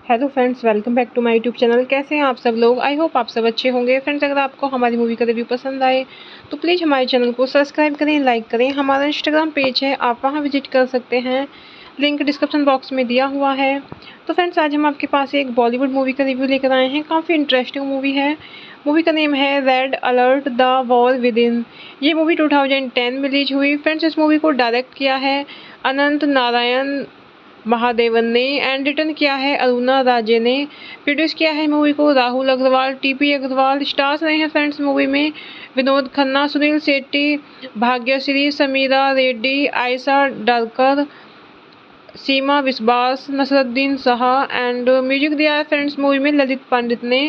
Hello friends, welcome back to my YouTube channel. कैसे हैं आप सब लोग? आई होप आप सब अच्छे होंगे। फ्रेंड्स, अगर आपको हमारी मूवी का रिव्यू पसंद आए तो प्लीज़ हमारे चैनल को सब्सक्राइब करें, लाइक करें। हमारा इंस्टाग्राम पेज है, आप वहां विजिट कर सकते हैं, लिंक डिस्क्रिप्शन बॉक्स में दिया हुआ है। तो फ्रेंड्स, आज हम आपके पास एक बॉलीवुड मूवी का रिव्यू लेकर आए हैं। काफ़ी इंटरेस्टिंग मूवी है। मूवी का नेम है red alert the war with in. ये मूवी 2010 में रिलीज हुई। फ्रेंड्स, इस मूवी को डायरेक्ट किया है अनंत नारायण महादेवन ने एंड रिटर्न किया है अरुणा राजे ने। प्रोड्यूस किया है मूवी को राहुल अग्रवाल, टीपी अग्रवाल। स्टार्स रहे हैं फ्रेंड्स मूवी में विनोद खन्ना, सुनील शेट्टी, भाग्यश्री, समीरा रेड्डी, आयशा डालकर, सीमा विश्वास, नसरुद्दीन शाह एंड म्यूजिक दिया है फ्रेंड्स मूवी में ललित पंडित ने।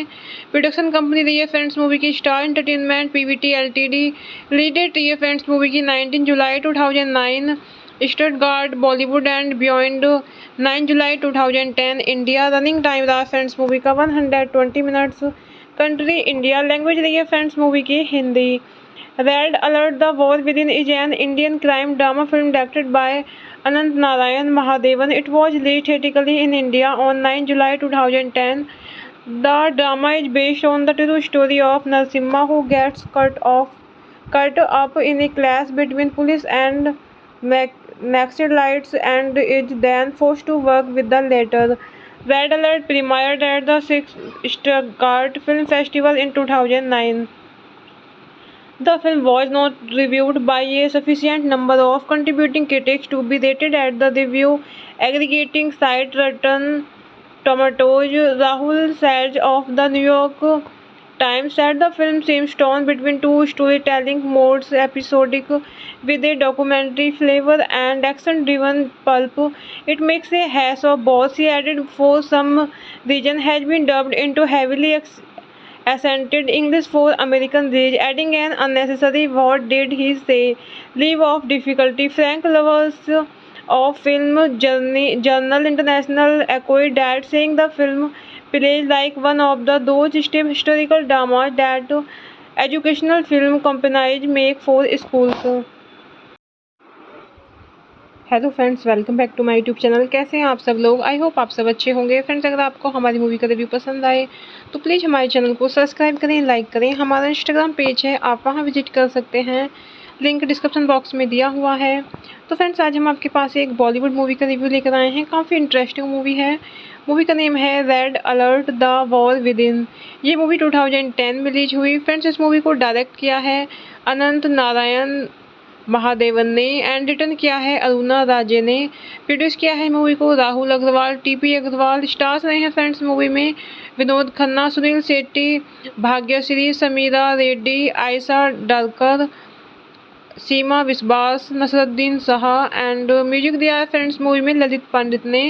प्रोडक्शन कंपनी रही है फ्रेंड्स मूवी की star entertainment PVT LTD. Release date रही है फ्रेंड्स मूवी की 19 जुलाई 2009 स्टटगार्ट बॉलीवुड एंड बियॉन्ड 9 जुलाई 2010 इंडिया। रनिंग टाइम रहा फ्रेंड्स मूवी का 120 मिनट्स। Country India. लैंग्वेज रही है फ्रेंड्स मूवी की Hindi. Red alert the war with in is an Indian crime drama film directed by Anant Narayan Mahadevan. It was released theatrically in India on 9 July 2010. The drama is based on the true story of Narasimha, who gets cut up in a clash between police and Naxalites and is then forced to work with the latter. Red Alert premiered at the 6th Stuttgart Film Festival in 2009. The film was not reviewed by a sufficient number of contributing critics to be rated at the review aggregating site Rotten Tomatoes. Rahul Sage of the New York Times said the film seems torn between two storytelling modes, episodic with a documentary flavor and action-driven pulp. It makes a hash of both. He added, for some reason has been dubbed into heavily accented English for American reach, adding an unnecessary what did he say leave of difficulty. Frank Lovers of Film Journal International echoed that, saying the film plays like one of those stiff historical dramas that educational film companies make for schools. Hello friends, welcome back to my YouTube channel. कैसे हैं आप सब लोग? I hope आप सब अच्छे होंगे। Friends, अगर आपको हमारी मूवी का रिव्यू पसंद आए तो प्लीज़ हमारे चैनल को सब्सक्राइब करें, लाइक करें। हमारा इंस्टाग्राम पेज है, आप वहां विजिट कर सकते हैं, लिंक डिस्क्रिप्शन बॉक्स में दिया हुआ है। तो फ्रेंड्स आज हम आपके पास एक बॉलीवुड मूवी का रिव्यू लेकर आए हैं। काफ़ी इंटरेस्टिंग मूवी है। मूवी का नेम है red alert the war with in. ये मूवी 2010 में रिलीज हुई। फ्रेंड्स इस मूवी को डायरेक्ट किया है अनंत नारायण महादेवन ने एंड रिटर्न किया है अरुणा राजे ने। प्रोड्यूस किया है मूवी को राहुल अग्रवाल, टीपी अग्रवाल। स्टार्स रहे हैं फ्रेंड्स मूवी में विनोद खन्ना, सुनील शेट्टी, भाग्यश्री, समीरा रेड्डी, आयशा डालकर, सीमा विश्वास, नसरुद्दीन शाह एंड म्यूजिक दिया है फ्रेंड्स मूवी में ललित पंडित ने।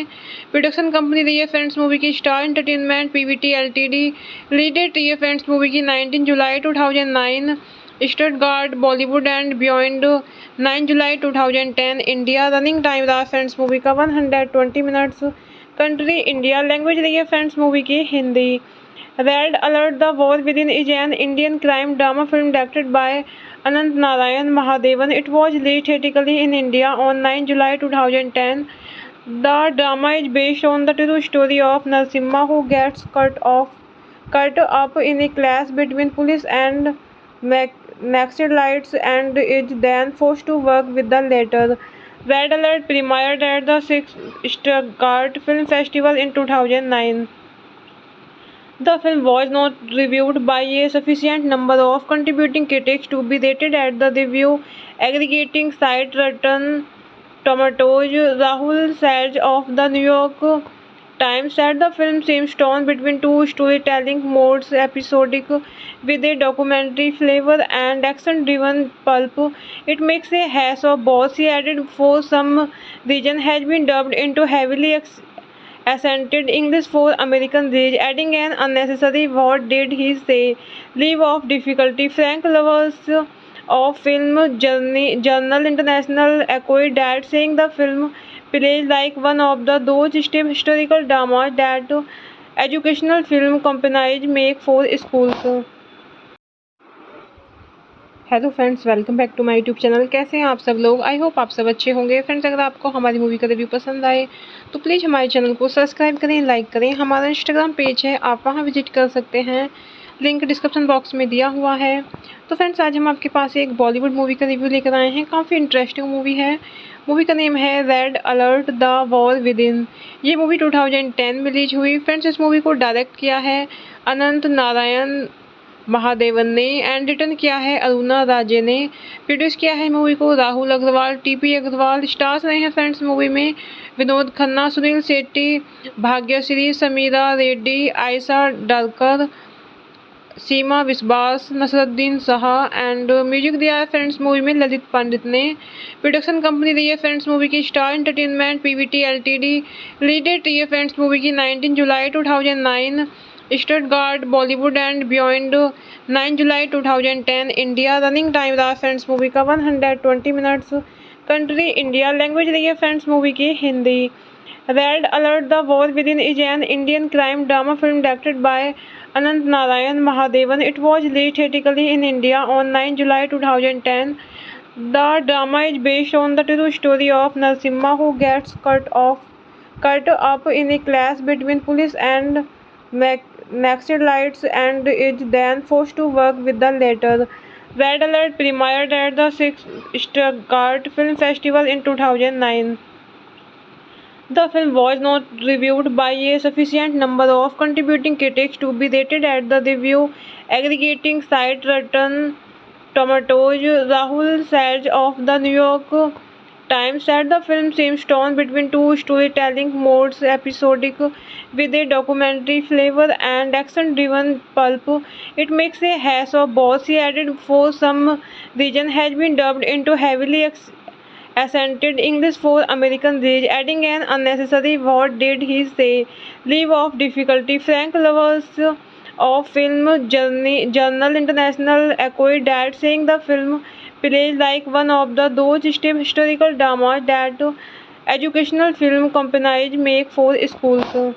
प्रोडक्शन कंपनी रही है फ्रेंड्स मूवी की star entertainment PVT LTD. Release date रही है फ्रेंड्स मूवी की 19 जुलाई 2009। स्टटगार्ट बॉलीवुड एंड बियॉन्ड 9 जुलाई 2010 इंडिया। रनिंग टाइम रहा फ्रेंड्स मूवी का 120 मिनट्स। Country India. लैंग्वेज रही है फ्रेंड्स मूवी की Hindi. Red alert the war with in is an Indian crime drama film directed by Anant Narayan Mahadevan. It was released theatrically in India on 9 July 2010. The drama is based on the true story of Narasimha, who gets cut up in a clash between police and Naxalites and is then forced to work with the latter. Red Alert premiered at the 6th Stuttgart Film Festival in 2009. The film was not reviewed by a sufficient number of contributing critics to be rated at the review aggregating site Rotten Tomatoes. Rahul Sage of the New York Times said the film seems torn between two storytelling modes, episodic with a documentary flavor and action-driven pulp. It makes a hash of both. He added, for some reason has been dubbed into heavily accented English for American reach, adding an unnecessary what did he say leave of difficulty. Frank Lovers of Film Journal International echoed that, saying the film plays like one of those stiff historical dramas that educational film companies make for schools. Hello friends, welcome back to my YouTube channel. कैसे हैं आप सब लोग? I hope आप सब अच्छे होंगे। Friends अगर आपको हमारी मूवी का रिव्यू पसंद आए तो प्लीज़ हमारे चैनल को सब्सक्राइब करें, लाइक करें। हमारा इंस्टाग्राम पेज है, आप वहां विजिट कर सकते हैं। लिंक डिस्क्रिप्शन बॉक्स में दिया हुआ है। तो फ्रेंड्स आज हम आपके पास एक बॉलीवुड मूवी का रिव्यू लेकर आए हैं। काफ़ी इंटरेस्टिंग मूवी है। मूवी का नेम है red alert the war with in. ये मूवी 2010 में रिलीज हुई। फ्रेंड्स इस मूवी को डायरेक्ट किया है अनंत नारायण महादेवन ने एंड रिटर्न किया है अरुणा राजे ने। प्रोड्यूस किया है मूवी को राहुल अग्रवाल, टीपी अग्रवाल। स्टार्स रहे हैं फ्रेंड्स मूवी में विनोद खन्ना, सुनील शेट्टी, भाग्यश्री, समीरा रेड्डी, आयशा डालकर, सीमा विश्वास, नसरुद्दीन शाह एंड म्यूजिक दिया है फ्रेंड्स मूवी में ललित पंडित ने। प्रोडक्शन कंपनी रही है फ्रेंड्स मूवी की star entertainment PVT LTD. Release date रही है फ्रेंड्स मूवी की 19 जुलाई 2009। स्टटगार्ट बॉलीवुड एंड बियॉन्ड 9 जुलाई 2010 इंडिया। रनिंग टाइम रहा फ्रेंड्स मूवी का 120 मिनट्स। Country India. लैंग्वेज रही है फ्रेंड्स मूवी की Hindi. Red alert the war with in is an Indian crime drama film directed by Anant Narayan Mahadevan. It was released theatrically in India on 9 July 2010. The drama is based on the true story of Narasimha, who gets cut up in a clash between police and Naxalites and is then forced to work with the latter. Red Alert premiered at the 6th Stuttgart Film Festival in 2009. The film was not reviewed by a sufficient number of contributing critics to be rated at the review aggregating site Rotten Tomatoes. Rahul Sage of the New York Times said the film seems torn between two storytelling modes, episodic with a documentary flavor and action-driven pulp. It makes a hash of both. He added, for some reason has been dubbed into heavily accented English for American reach, adding an unnecessary what did he say leave of difficulty. Frank Lovers of Film Journal International echoed that, saying the film plays like one of those stiff historical dramas that educational film companies make for schools.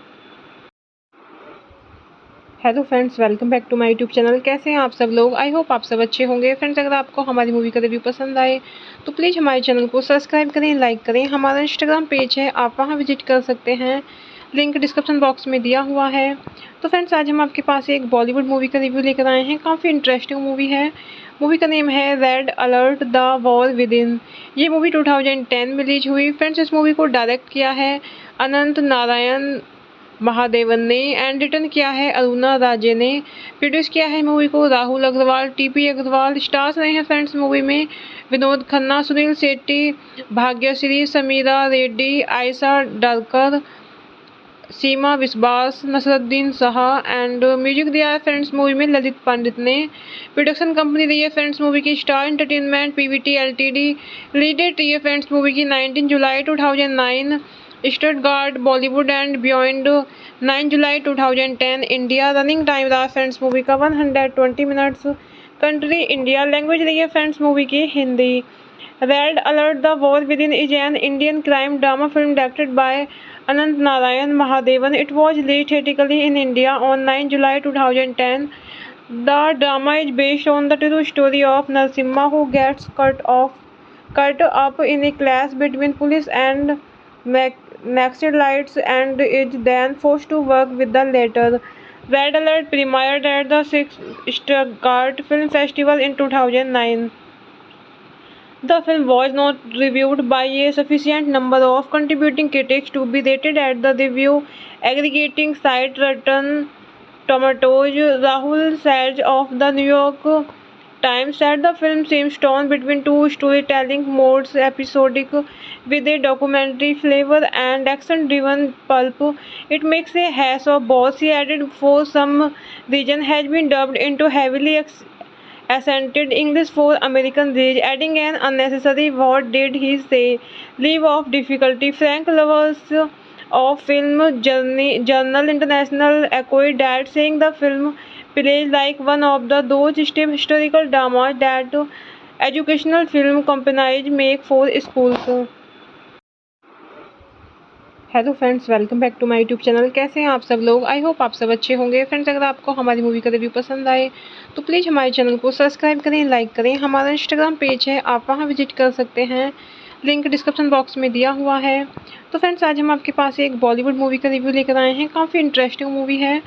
Hello friends, welcome back to my YouTube channel. कैसे हैं आप सब लोग? I hope आप सब अच्छे होंगे। Friends अगर आपको हमारी मूवी का रिव्यू पसंद आए तो प्लीज़ हमारे चैनल को सब्सक्राइब करें, लाइक करें। हमारा इंस्टाग्राम पेज है, आप वहां विजिट कर सकते हैं। लिंक डिस्क्रिप्शन बॉक्स में दिया हुआ है। तो फ्रेंड्स आज हम आपके पास एक बॉलीवुड मूवी का रिव्यू लेकर आए हैं। काफ़ी इंटरेस्टिंग मूवी है। मूवी का नेम है red alert the war with in. ये मूवी 2010 में रिलीज हुई। फ्रेंड्स, इस मूवी को डायरेक्ट किया है अनंत नारायण महादेवन ने एंड रिटर्न किया है अरुणा राजे ने। प्रोड्यूस किया है मूवी को राहुल अग्रवाल, टीपी अग्रवाल। स्टार्स रहे हैं फ्रेंड्स मूवी में विनोद खन्ना, सुनील शेट्टी, भाग्यश्री, समीरा रेड्डी, आयशा डालकर, सीमा विश्वास, नसरुद्दीन शाह एंड म्यूजिक दिया है फ्रेंड्स मूवी में ललित पंडित ने। प्रोडक्शन कंपनी रही है फ्रेंड्स मूवी की star entertainment PVT LTD. Release date रही है फ्रेंड्स मूवी की 19 जुलाई 2009। स्टटगार्ट बॉलीवुड एंड बियॉन्ड 9 जुलाई 2010 इंडिया। रनिंग टाइम रहा फ्रेंड्स मूवी का 120 मिनट्स। Country India. लैंग्वेज रही है फ्रेंड्स मूवी की Hindi. Red alert the war with in is an Indian crime drama film directed by Anant Narayan Mahadevan. It was released theatrically in India on 9 July 2010. The drama is based on the true story of Narasimha, who gets cut up in a clash between police and Naxalites and is then forced to work with the latter. Red Alert premiered at the 6th Stuttgart Film Festival in 2009. The film was not reviewed by a sufficient number of contributing critics to be rated at the review aggregating site Rotten Tomatoes. Rahul Sage of the New York Times said the film seems torn between two storytelling modes, episodic with a documentary flavor and action-driven pulp. It makes a hash of both. He added, for some reason has been dubbed into heavily accented English for American reach, adding an unnecessary what did he say leave of difficulty. Frank Lovers of Film Journal International echoed that, saying the film plays like one of those stiff historical dramas that educational film companies make for schools. Hello friends, welcome back to my YouTube channel. कैसे हैं आप सब लोग? I hope आप सब अच्छे होंगे। Friends, अगर आपको हमारी मूवी का रिव्यू पसंद आए तो प्लीज़ हमारे चैनल को सब्सक्राइब करें, लाइक करें। हमारा इंस्टाग्राम पेज है, आप वहां विजिट कर सकते हैं, लिंक डिस्क्रिप्शन बॉक्स में दिया हुआ है। तो फ्रेंड्स, आज हम आपके पास एक बॉलीवुड मूवी का रिव्यू लेकर आए हैं। काफ़ी इंटरेस्टिंग मूवी है।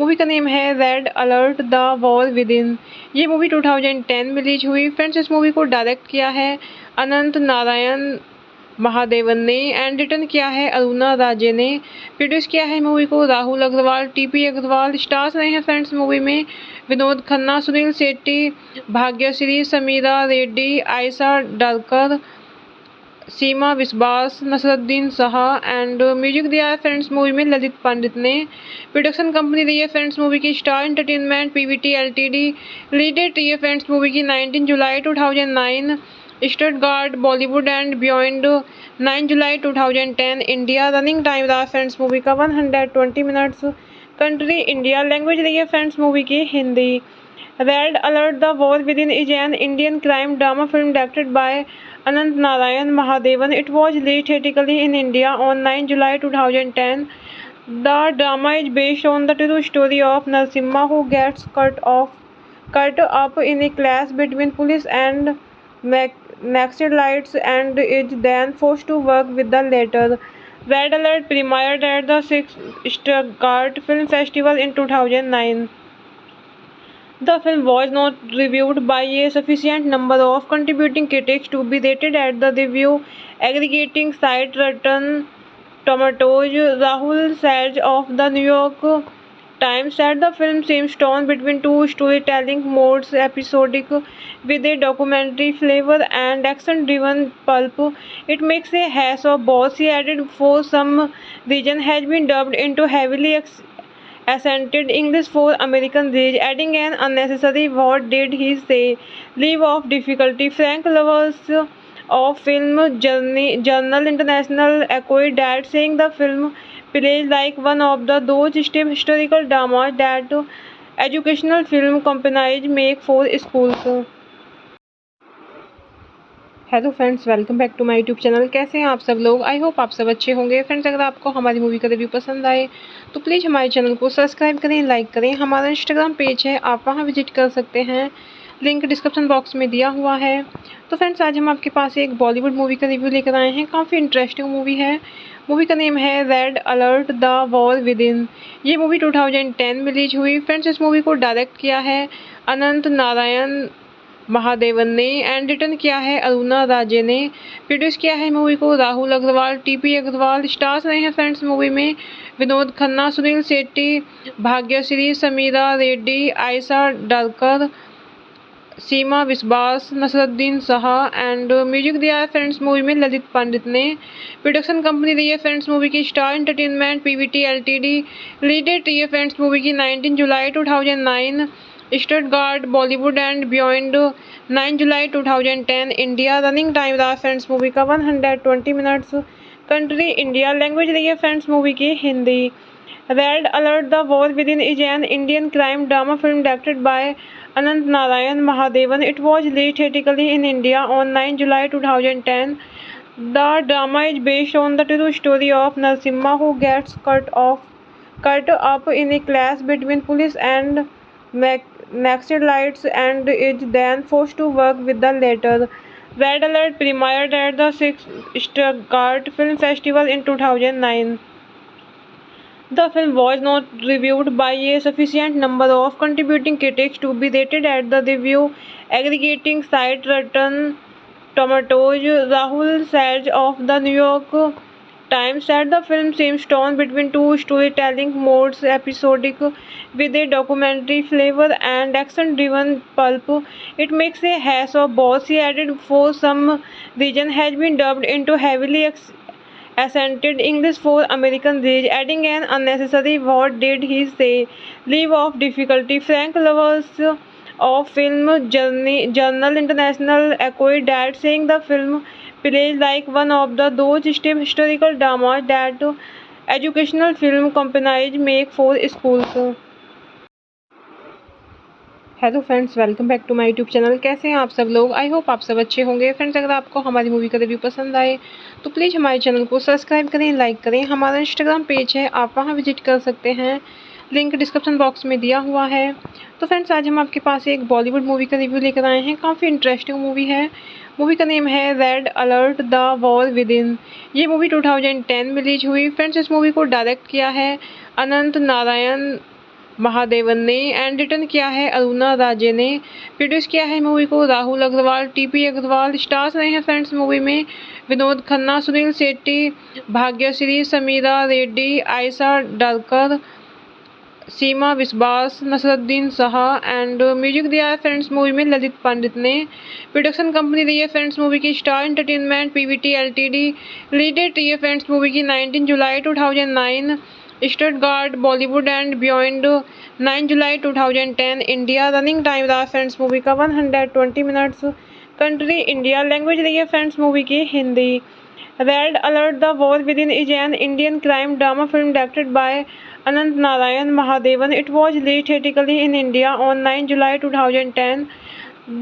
मूवी का नेम है red alert the war with in. ये मूवी 2010 में रिलीज हुई। फ्रेंड्स, इस मूवी को डायरेक्ट किया है अनंत नारायण महादेवन ने एंड रिटर्न किया है अरुणा राजे ने। प्रोड्यूस किया है मूवी को राहुल अग्रवाल, टीपी अग्रवाल। स्टार्स रहे हैं फ्रेंड्स मूवी में विनोद खन्ना, सुनील शेट्टी, भाग्यश्री, समीरा रेड्डी, आयशा डालकर, सीमा विश्वास, नसरुद्दीन शाह एंड म्यूजिक दिया है फ्रेंड्स मूवी में ललित पंडित ने। प्रोडक्शन कंपनी रही है फ्रेंड्स मूवी की star entertainment PVT LTD. Release date रही है फ्रेंड्स मूवी की 19 जुलाई 2009। स्टटगार्ट बॉलीवुड एंड बियॉन्ड 9 जुलाई 2010 इंडिया। रनिंग टाइम रहा फ्रेंड्स मूवी का 120 मिनट्स। Country India. लैंग्वेज रही है फ्रेंड्स मूवी की Hindi. Red alert the war with in is an Indian crime drama film directed by Anant Narayan Mahadevan. It was released theatrically in India on 9 July 2010. The drama is based on the true story of Narasimha, who gets cut up in a clash between police and Naxalites and is then forced to work with the latter. Red Alert premiered at the 6th Stuttgart Film Festival in 2009. The film was not reviewed by a sufficient number of contributing critics to be rated at the review aggregating site Rotten Tomatoes. Rahul Sage of the New York Times said the film seems torn between two storytelling modes, episodic with a documentary flavor and action-driven pulp. It makes a hash of both. He added, for some reason has been dubbed into heavily accented English for American reach, adding an unnecessary what did he say leave of difficulty. Frank Lovers of Film Journal International echoed that, saying the film plays like one of those stiff historical dramas that educational film companies make for schools. Hello friends, welcome back to my YouTube channel. कैसे हैं आप सब लोग? I hope आप सब अच्छे होंगे। Friends, अगर आपको हमारी मूवी का रिव्यू पसंद आए तो प्लीज़ हमारे चैनल को सब्सक्राइब करें, लाइक करें। हमारा इंस्टाग्राम पेज है, आप वहां विजिट कर सकते हैं, लिंक डिस्क्रिप्शन बॉक्स में दिया हुआ है। तो फ्रेंड्स, आज हम आपके पास एक बॉलीवुड मूवी का रिव्यू लेकर आए हैं। काफ़ी इंटरेस्टिंग मूवी है। मूवी का नेम है red alert the war with in. ये मूवी 2010 में रिलीज हुई। फ्रेंड्स, इस मूवी को डायरेक्ट किया है अनंत नारायण महादेवन ने एंड रिटर्न किया है अरुणा राजे ने। प्रोड्यूस किया है मूवी को राहुल अग्रवाल, टीपी अग्रवाल। स्टार्स रहे हैं फ्रेंड्स मूवी में विनोद खन्ना, सुनील शेट्टी, भाग्यश्री, समीरा रेड्डी, आयशा डालकर, सीमा विश्वास, नसरुद्दीन शाह एंड म्यूजिक दिया है फ्रेंड्स मूवी में ललित पंडित ने। प्रोडक्शन कंपनी रही है फ्रेंड्स मूवी की star entertainment PVT LTD. Lead date रही है फ्रेंड्स मूवी की 19 जुलाई 2009। स्टटगार्ट बॉलीवुड एंड बियॉन्ड 9 जुलाई 2010 इंडिया। रनिंग टाइम रहा फ्रेंड्स मूवी का 120 मिनट्स। Country India. लैंग्वेज रही है फ्रेंड्स मूवी की Hindi. Red alert the war with in is an Indian crime drama film directed by Anant Narayan Mahadevan. It was released theatrically in India on 9 July 2010. The drama is based on the true story of Narasimha, who gets cut up in a clash between police and Naxalites and is then forced to work with the latter. Red Alert premiered at the 6th Stuttgart Film Festival in 2009. The film was not reviewed by a sufficient number of contributing critics to be rated at the review aggregating site Rotten Tomatoes. Rahul Sage of the New York Times said the film seems torn between two storytelling modes, episodic with a documentary flavor and action-driven pulp. It makes a hash of both. He added, for some reason has been dubbed into heavily accented English for American reach, adding an unnecessary what did he say leave of difficulty. Frank Lovers of Film Journal International echoed that, saying the film plays like one of those stiff historical dramas that educational film companies make for schools. Hello friends, welcome back to my YouTube channel. कैसे हैं आप सब लोग? I hope आप सब अच्छे होंगे। Friends, अगर आपको हमारी मूवी का रिव्यू पसंद आए तो प्लीज़ हमारे चैनल को सब्सक्राइब करें, लाइक करें। हमारा इंस्टाग्राम पेज है, आप वहां विजिट कर सकते हैं, लिंक डिस्क्रिप्शन बॉक्स में दिया हुआ है। तो फ्रेंड्स, आज हम आपके पास एक बॉलीवुड मूवी का रिव्यू लेकर आए हैं। काफ़ी इंटरेस्टिंग मूवी है। मूवी का नेम है red alert the war with in. ये मूवी 2010 में रिलीज हुई। फ्रेंड्स, इस मूवी को डायरेक्ट किया है अनंत नारायण महादेवन ने एंड रिटर्न किया है अरुणा राजे ने। प्रोड्यूस किया है मूवी को राहुल अग्रवाल, टीपी अग्रवाल। स्टार्स रहे हैं फ्रेंड्स मूवी में विनोद खन्ना, सुनील शेट्टी, भाग्यश्री, समीरा रेड्डी, आयशा डालकर, सीमा विश्वास, नसरुद्दीन शाह एंड म्यूजिक दिया है फ्रेंड्स मूवी में ललित पंडित ने। प्रोडक्शन कंपनी रही है फ्रेंड्स मूवी की star entertainment PVT LTD. Lead date रही है फ्रेंड्स मूवी की 19 जुलाई 2009। स्टटगार्ट बॉलीवुड एंड बियॉन्ड 9 जुलाई 2010 इंडिया। रनिंग टाइम रहा फ्रेंड्स मूवी का 120 मिनट्स। Country India. लैंग्वेज रही है फ्रेंड्स मूवी की Hindi. Red alert the war with in is an Indian crime drama film directed by Anant Narayan Mahadevan. It was released theatrically in India on 9 July 2010.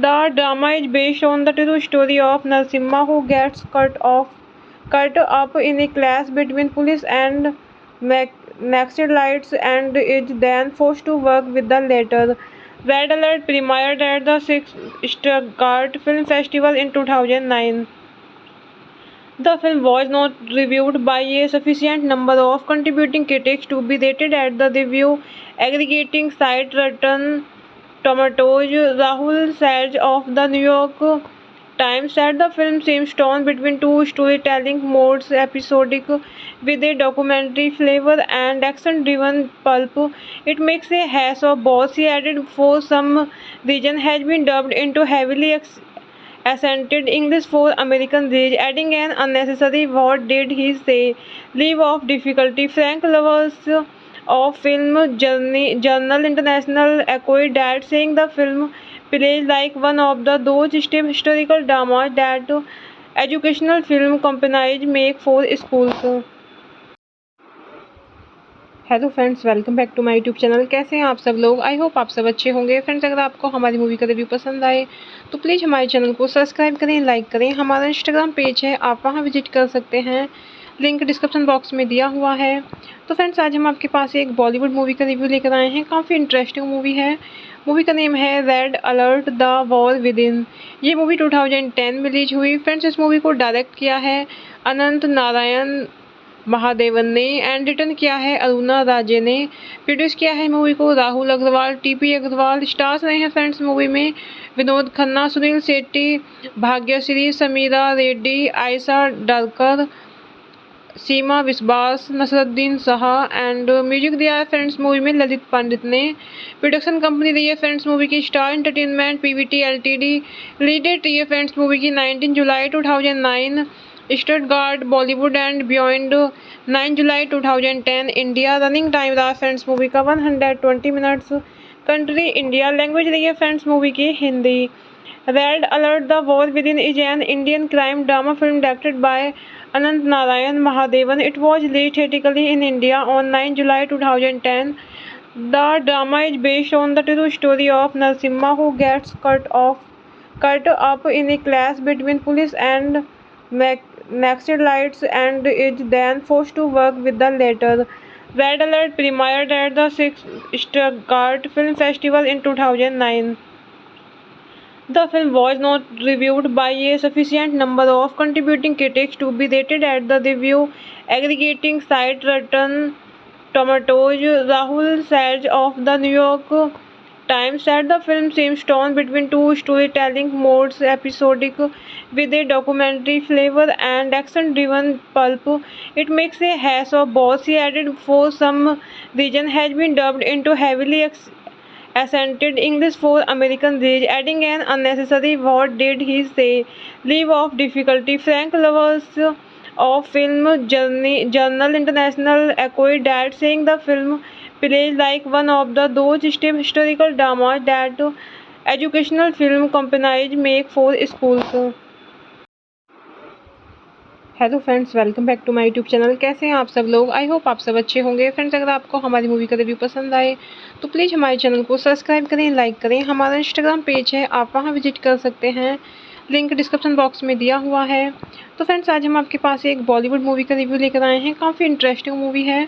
The drama is based on the true story of Narasimha, who gets cut up in a clash between police and Naxalites and is then forced to work with the latter. Red Alert premiered at the 6th Stuttgart Film Festival in 2009. The film was not reviewed by a sufficient number of contributing critics to be rated at the review aggregating site Rotten Tomatoes. Rahul Sage of the New York Times said the film seems torn between two storytelling modes, episodic with a documentary flavor and action-driven pulp. It makes a hash of both. He added, for some reason has been dubbed into heavily accented English for American reach, adding an unnecessary what did he say leave of difficulty. Frank Lovers of Film Journal International echoed that, saying the film plays like one of those stiff historical dramas that educational film companies make for schools. Hello friends, welcome back to my YouTube channel. कैसे हैं आप सब लोग? I hope आप सब अच्छे होंगे। Friends, अगर आपको हमारी मूवी का रिव्यू पसंद आए तो प्लीज़ हमारे चैनल को सब्सक्राइब करें, लाइक करें। हमारा इंस्टाग्राम पेज है, आप वहां विजिट कर सकते हैं, लिंक डिस्क्रिप्शन बॉक्स में दिया हुआ है। तो फ्रेंड्स, आज हम आपके पास एक बॉलीवुड मूवी का रिव्यू लेकर आए हैं। काफ़ी इंटरेस्टिंग मूवी है। मूवी का नेम है red alert the war with in. ये मूवी 2010 में रिलीज हुई। फ्रेंड्स, इस मूवी को डायरेक्ट किया है अनंत नारायण महादेवन ने एंड रिटर्न किया है अरुणा राजे ने। प्रोड्यूस किया है मूवी को राहुल अग्रवाल, टीपी अग्रवाल। स्टार्स रहे हैं फ्रेंड्स मूवी में विनोद खन्ना, सुनील शेट्टी, भाग्यश्री, समीरा रेड्डी, आयशा डालकर, सीमा विश्वास, नसरुद्दीन शाह एंड म्यूजिक दिया है फ्रेंड्स मूवी में ललित पंडित ने। प्रोडक्शन कंपनी रही है फ्रेंड्स मूवी की star entertainment PVT LTD. Lead date रही है फ्रेंड्स मूवी की 19 जुलाई 2009। स्टटगार्ट बॉलीवुड एंड बियॉन्ड 9 जुलाई 2010 इंडिया। रनिंग टाइम रहा फ्रेंड्स मूवी का 120 मिनट्स। Country India. लैंग्वेज रही है फ्रेंड्स मूवी की Hindi. Red alert the war with in is an Indian crime drama film directed by Anant Narayan Mahadevan. It was released theatrically in India on 9 July 2010. The drama is based on the true story of Narasimha, who gets cut up in a clash between police and Naxalites and is then forced to work with the latter. Red Alert premiered at the 6th Stuttgart Film Festival in 2009. The film was not reviewed by a sufficient number of contributing critics to be rated at the review aggregating site Rotten Tomatoes. Rahul Sage of the New York Times said the film seems torn between two storytelling modes, episodic with a documentary flavor and action-driven pulp. It makes a hash of both. He added, for some reason has been dubbed into heavily accented English for American reach, adding an unnecessary what did he say leave of difficulty. Frank Lovers of Film Journal International echoed that, saying the film plays like one of those stiff historical dramas that educational film companies make for schools. Hello friends, welcome back to my YouTube channel. कैसे हैं आप सब लोग? I hope आप सब अच्छे होंगे। Friends, अगर आपको हमारी मूवी का रिव्यू पसंद आए तो प्लीज़ हमारे चैनल को सब्सक्राइब करें, लाइक करें। हमारा इंस्टाग्राम पेज है, आप वहां विजिट कर सकते हैं, लिंक डिस्क्रिप्शन बॉक्स में दिया हुआ है। तो फ्रेंड्स, आज हम आपके पास एक बॉलीवुड मूवी का रिव्यू लेकर आए हैं। काफ़ी इंटरेस्टिंग मूवी है।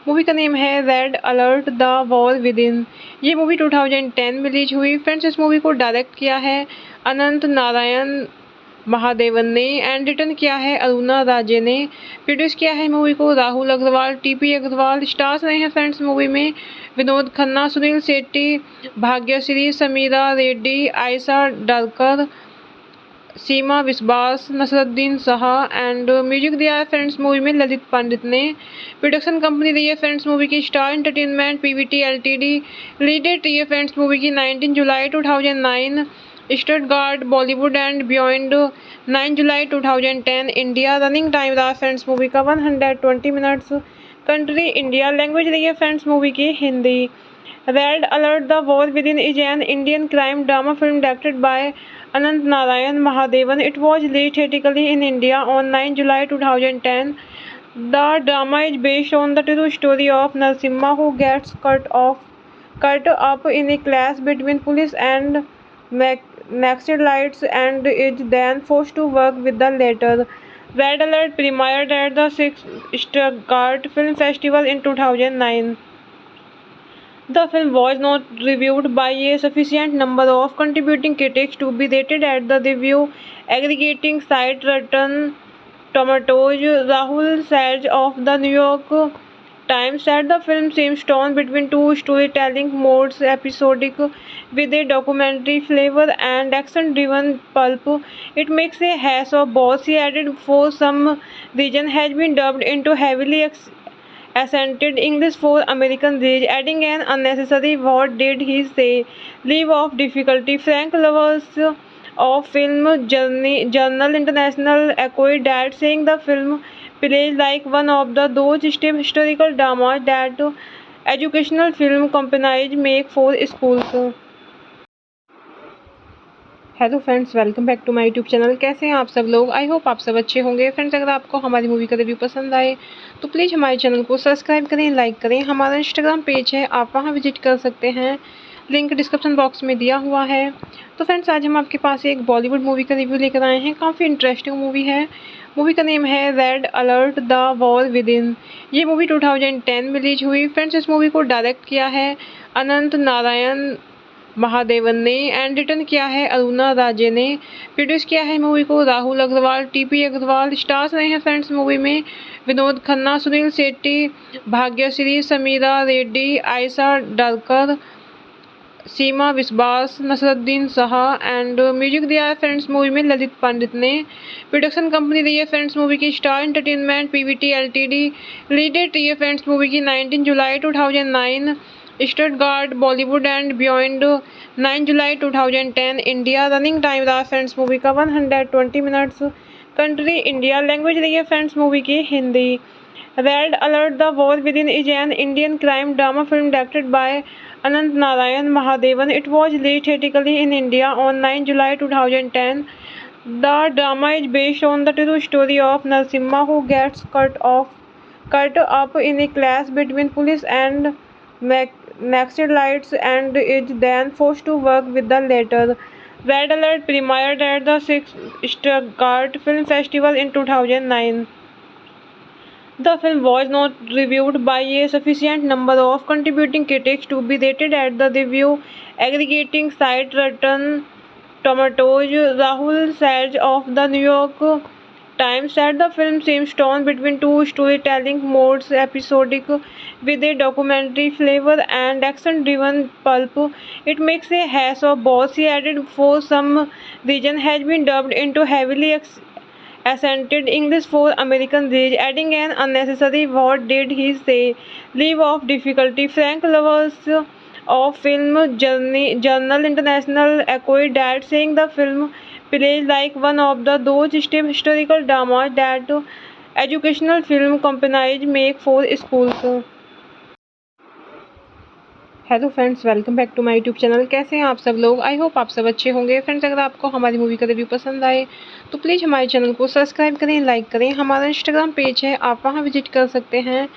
मूवी का नेम है red alert the war with in. ये मूवी 2010 में रिलीज हुई। फ्रेंड्स, इस मूवी को डायरेक्ट किया है अनंत नारायण महादेवन ने एंड रिटर्न किया है अरुणा राजे ने। प्रोड्यूस किया है मूवी को राहुल अग्रवाल, टीपी अग्रवाल। स्टार्स रहे हैं फ्रेंड्स मूवी में विनोद खन्ना, सुनील शेट्टी, भाग्यश्री, समीरा रेड्डी, आयशा डालकर, सीमा विश्वास, नसरुद्दीन शाह एंड म्यूजिक दिया है फ्रेंड्स मूवी में ललित पंडित ने। प्रोडक्शन कंपनी रही है फ्रेंड्स मूवी की star entertainment PVT LTD. Lead date रही है फ्रेंड्स मूवी की 19 जुलाई 2009। स्टटगार्ट बॉलीवुड एंड बियॉन्ड 9 जुलाई 2010 इंडिया। रनिंग टाइम रहा फ्रेंड्स मूवी का 120 मिनट्स। Country India. लैंग्वेज रही है फ्रेंड्स मूवी की Hindi. Red alert the war with in is an Indian crime drama film directed by Anant Narayan Mahadevan. It was released theatrically in India on 9 July 2010. The drama is based on the true story of Narasimha, who gets cut up in a clash between police and Naxalites and is then forced to work with the latter. Red Alert premiered at the 6th Stuttgart Film Festival in 2009. The film was not reviewed by a sufficient number of contributing critics to be rated at the review aggregating site Rotten Tomatoes. Rahul Sage of the New York Times said the film seems torn between two storytelling modes, episodic with a documentary flavor and action-driven pulp. It makes a hash of both. He added, for some reason has been dubbed into heavily accented English for American reach, adding an unnecessary what did he say leave of difficulty. Frank Lovers of Film Journal International echoed that, saying the film plays like one of those stiff historical dramas that educational film companies make for schools. Hello friends, welcome back to my YouTube channel. कैसे हैं आप सब लोग? I hope आप सब अच्छे होंगे। Friends, अगर आपको हमारी मूवी का रिव्यू पसंद आए तो प्लीज़ हमारे चैनल को सब्सक्राइब करें, लाइक करें। हमारा इंस्टाग्राम पेज है, आप वहां विजिट कर सकते हैं, लिंक डिस्क्रिप्शन बॉक्स में दिया हुआ है। तो फ्रेंड्स, आज हम आपके पास एक बॉलीवुड मूवी का रिव्यू लेकर आए हैं। काफ़ी इंटरेस्टिंग मूवी है। मूवी का नेम है red alert the war with in. ये मूवी 2010 में रिलीज हुई। फ्रेंड्स, इस मूवी को डायरेक्ट किया है अनंत नारायण महादेवन ने एंड रिटर्न किया है अरुणा राजे ने। प्रोड्यूस किया है मूवी को राहुल अग्रवाल, टीपी अग्रवाल। स्टार्स रहे हैं फ्रेंड्स मूवी में विनोद खन्ना, सुनील शेट्टी, भाग्यश्री, समीरा रेड्डी, आयशा डालकर, सीमा विश्वास, नसरुद्दीन शाह एंड म्यूजिक दिया है फ्रेंड्स मूवी में ललित पंडित ने। प्रोडक्शन कंपनी रही है फ्रेंड्स मूवी की star entertainment PVT LTD. Lead date रही है फ्रेंड्स मूवी की 19 जुलाई 2009। स्टटगार्ट बॉलीवुड एंड बियॉन्ड 9 जुलाई 2010 इंडिया। रनिंग टाइम रहा फ्रेंड्स मूवी का 120 मिनट्स। Country India. लैंग्वेज रही है फ्रेंड्स मूवी की Hindi. Red alert the war with in is an Indian crime drama film directed by Anant Narayan Mahadevan. It was released theatrically in India on 9 July 2010. The drama is based on the true story of Narasimha, who gets cut up in a clash between police and Naxalites and is then forced to work with the latter. Red Alert premiered at the 6th Stuttgart Film Festival in 2009. The film was not reviewed by a sufficient number of contributing critics to be rated at the review aggregating site Rotten Tomatoes. Rahul Sage of the New York Times said the film seems torn between two storytelling modes, episodic with a documentary flavor and action-driven pulp. It makes a hash of both. He added, for some reason has been dubbed into heavily accented English for American reach, adding an unnecessary "what did he say" leave of difficulty. Frank Lovers of Film Journal International echoed that, saying the film plays like one of those stiff historical dramas that educational film companies make for schools. Hello friends, welcome back to my YouTube channel. कैसे हैं आप सब लोग? I hope आप सब अच्छे होंगे। Friends, अगर आपको हमारी मूवी का रिव्यू पसंद आए तो प्लीज़ हमारे चैनल को सब्सक्राइब करें, लाइक करें। हमारा इंस्टाग्राम पेज है, आप वहां विजिट कर सकते हैं,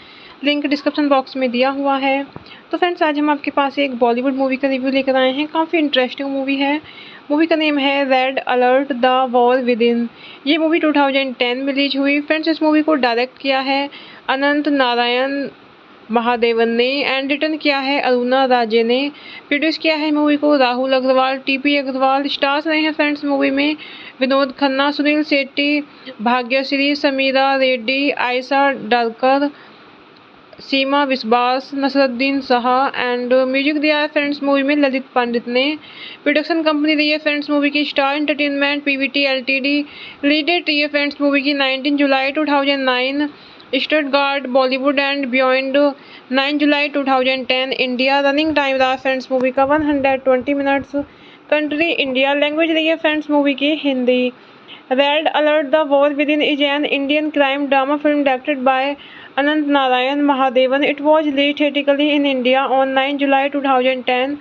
लिंक डिस्क्रिप्शन बॉक्स में दिया हुआ है। तो फ्रेंड्स, आज हम आपके पास एक बॉलीवुड मूवी का रिव्यू लेकर आए हैं। काफ़ी इंटरेस्टिंग मूवी है। मूवी का नेम है red alert the war with in. ये मूवी 2010 में रिलीज हुई। फ्रेंड्स, इस मूवी को डायरेक्ट किया है अनंत नारायण महादेवन ने एंड रिटर्न किया है अरुणा राजे ने। प्रोड्यूस किया है मूवी को राहुल अग्रवाल, टीपी अग्रवाल। स्टार्स रहे हैं फ्रेंड्स मूवी में विनोद खन्ना, सुनील शेट्टी, भाग्यश्री, समीरा रेड्डी, आयशा डालकर, सीमा विश्वास, नसरुद्दीन शाह एंड म्यूजिक दिया है फ्रेंड्स मूवी में ललित पंडित ने। प्रोडक्शन कंपनी रही है फ्रेंड्स मूवी की star entertainment PVT LTD. Lead date रही है फ्रेंड्स मूवी की 19 जुलाई 2009। स्टटगार्ट बॉलीवुड एंड बियॉन्ड 9 जुलाई 2010 इंडिया। रनिंग टाइम रहा फ्रेंड्स मूवी का 120 मिनट्स। Country India. लैंग्वेज रही है फ्रेंड्स मूवी की Hindi. Red alert the war with in is an Indian crime drama film directed by Anant Narayan Mahadevan. It was released theatrically in India on 9 July 2010.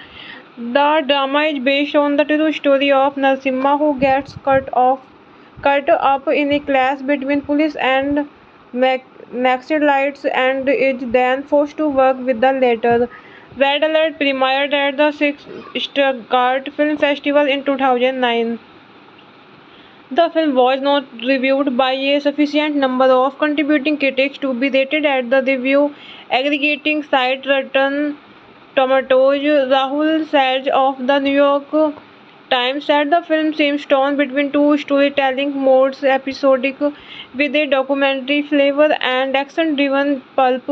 The drama is based on the true story of Narasimha, who gets cut up in a clash between police and Naxalites and is then forced to work with the latter. Red Alert premiered at the 6th Stuttgart Film Festival in 2009. The film was not reviewed by a sufficient number of contributing critics to be rated at the review aggregating site Rotten Tomatoes. Rahul Sage of the New York Times said the film seems torn between two storytelling modes, episodic with a documentary flavor and action-driven pulp.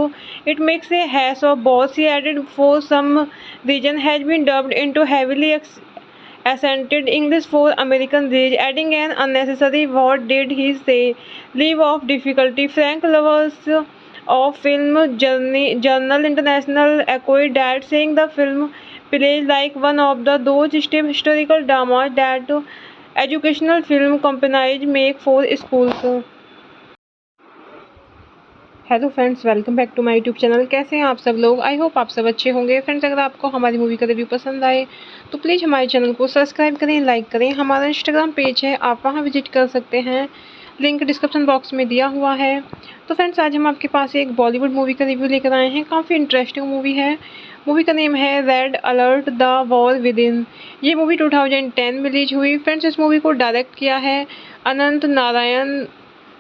It makes a hash of both. He added, for some reason has been dubbed into heavily accented English for American reach, adding an unnecessary "what did he say" leave of difficulty. Frank Lovers of Film Journal International echoed that, saying the film plays like one of those stiff historical dramas that educational film companies make for schools. Hello friends, welcome back to my YouTube channel. कैसे हैं आप सब लोग? I hope आप सब अच्छे होंगे। Friends, अगर आपको हमारी मूवी का रिव्यू पसंद आए तो प्लीज़ हमारे चैनल को सब्सक्राइब करें, लाइक करें। हमारा इंस्टाग्राम पेज है, आप वहां विजिट कर सकते हैं, लिंक डिस्क्रिप्शन बॉक्स में दिया हुआ है। तो फ्रेंड्स, आज हम आपके पास एक बॉलीवुड मूवी का रिव्यू लेकर आए हैं। काफ़ी इंटरेस्टिंग मूवी है। मूवी का नेम है red alert the war with in. ये मूवी 2010 में रिलीज हुई। फ्रेंड्स, इस मूवी को डायरेक्ट किया है अनंत नारायण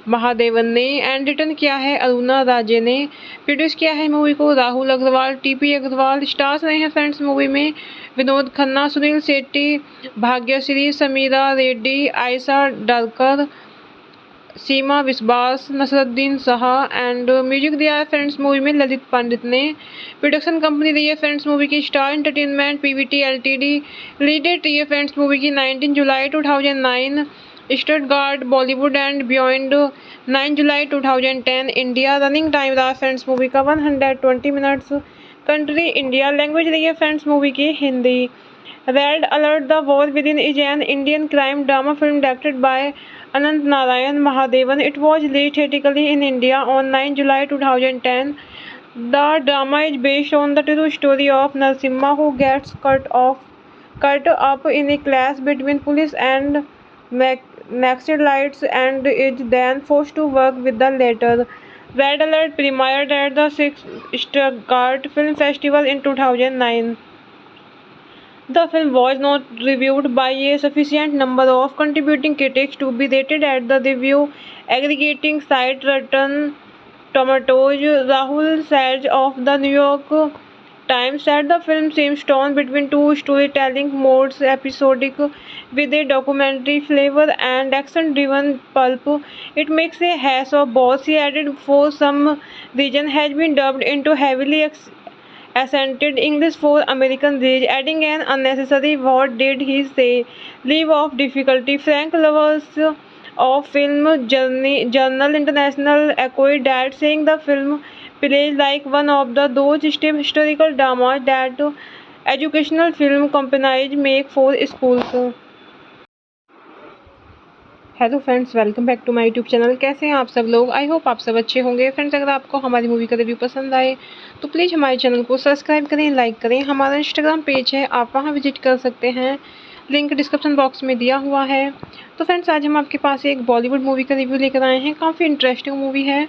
महादेवन ने एंड रिटर्न किया है अरुणा राजे ने। प्रोड्यूस किया है मूवी को राहुल अग्रवाल, टीपी अग्रवाल। स्टार्स रहे हैं फ्रेंड्स मूवी में विनोद खन्ना, सुनील शेट्टी, भाग्यश्री, समीरा रेड्डी, आयशा डालकर, सीमा विश्वास, नसरुद्दीन शाह एंड म्यूजिक दिया है फ्रेंड्स मूवी में ललित पंडित ने। प्रोडक्शन कंपनी रही है फ्रेंड्स मूवी की star entertainment PVT LTD. Lead date रही है फ्रेंड्स मूवी की 19 जुलाई 2009। स्टटगार्ट बॉलीवुड एंड बियॉन्ड 9 जुलाई 2010 इंडिया। रनिंग टाइम रहा फ्रेंड्स मूवी का 120 मिनट्स। Country India. लैंग्वेज रही है फ्रेंड्स मूवी की Hindi. Red alert the war with in is an Indian crime drama film directed by Anant Narayan Mahadevan. It was released theatrically in India on 9 July 2010. The drama is based on the true story of Narasimha, who gets cut up in a clash between police and Naxalites and is then forced to work with the latter. Red Alert premiered at the 6th Stuttgart Film Festival in 2009. The film was not reviewed by a sufficient number of contributing critics to be rated at the review aggregating site Rotten Tomatoes. Rahul Sage of the New York Times said the film seems torn between two storytelling modes, episodic with a documentary flavor and action-driven pulp. It makes a hash of both. He added, for some reason has been dubbed into heavily accented English for American reach, adding an unnecessary "what did he say" leave of difficulty. Frank Lovers of Film Journal International echoed that, saying the film plays like one of those stiff historical dramas that educational film companies make for schools. Hello friends, welcome back to my YouTube channel. कैसे हैं आप सब लोग? I hope आप सब अच्छे होंगे। Friends, अगर आपको हमारी मूवी का रिव्यू पसंद आए तो प्लीज़ हमारे चैनल को सब्सक्राइब करें, लाइक करें। हमारा इंस्टाग्राम पेज है, आप वहां विजिट कर सकते हैं, लिंक डिस्क्रिप्शन बॉक्स में दिया हुआ है। तो फ्रेंड्स, आज हम आपके पास एक बॉलीवुड मूवी का रिव्यू लेकर आए हैं। काफ़ी इंटरेस्टिंग मूवी है।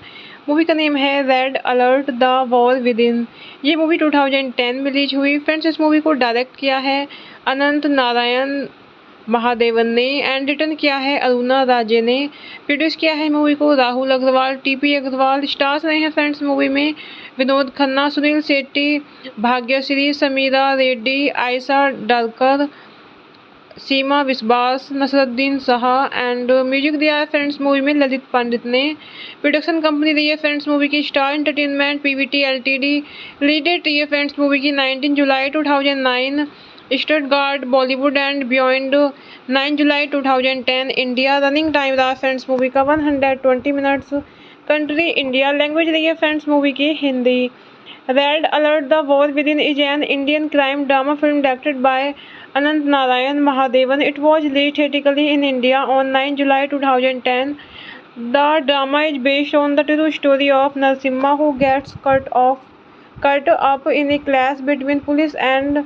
मूवी का नेम है red alert the war with in. ये मूवी 2010 में रिलीज हुई। फ्रेंड्स, इस मूवी को डायरेक्ट किया है अनंत नारायण महादेवन ने एंड रिटर्न किया है अरुणा राजे ने। प्रोड्यूस किया है मूवी को राहुल अग्रवाल, टीपी अग्रवाल। स्टार्स रहे हैं फ्रेंड्स मूवी में विनोद खन्ना, सुनील शेट्टी, भाग्यश्री, समीरा रेड्डी, आयशा डालकर, सीमा विश्वास, नसरुद्दीन शाह एंड म्यूजिक दिया है फ्रेंड्स मूवी में ललित पंडित ने। प्रोडक्शन कंपनी रही है फ्रेंड्स मूवी की star entertainment PVT LTD. Lead date रही है फ्रेंड्स मूवी की 19 जुलाई 2009। स्टटगार्ट बॉलीवुड एंड बियॉन्ड 9 जुलाई 2010 इंडिया। रनिंग टाइम रहा फ्रेंड्स मूवी का 120 मिनट्स। Country India. लैंग्वेज रही है फ्रेंड्स मूवी की Hindi. Red alert the war with in is an Indian crime drama film directed by Anant Narayan Mahadevan. It was released theatrically in India on 9 July 2010. The drama is based on the true story of Narasimha, who gets cut up in a clash between police and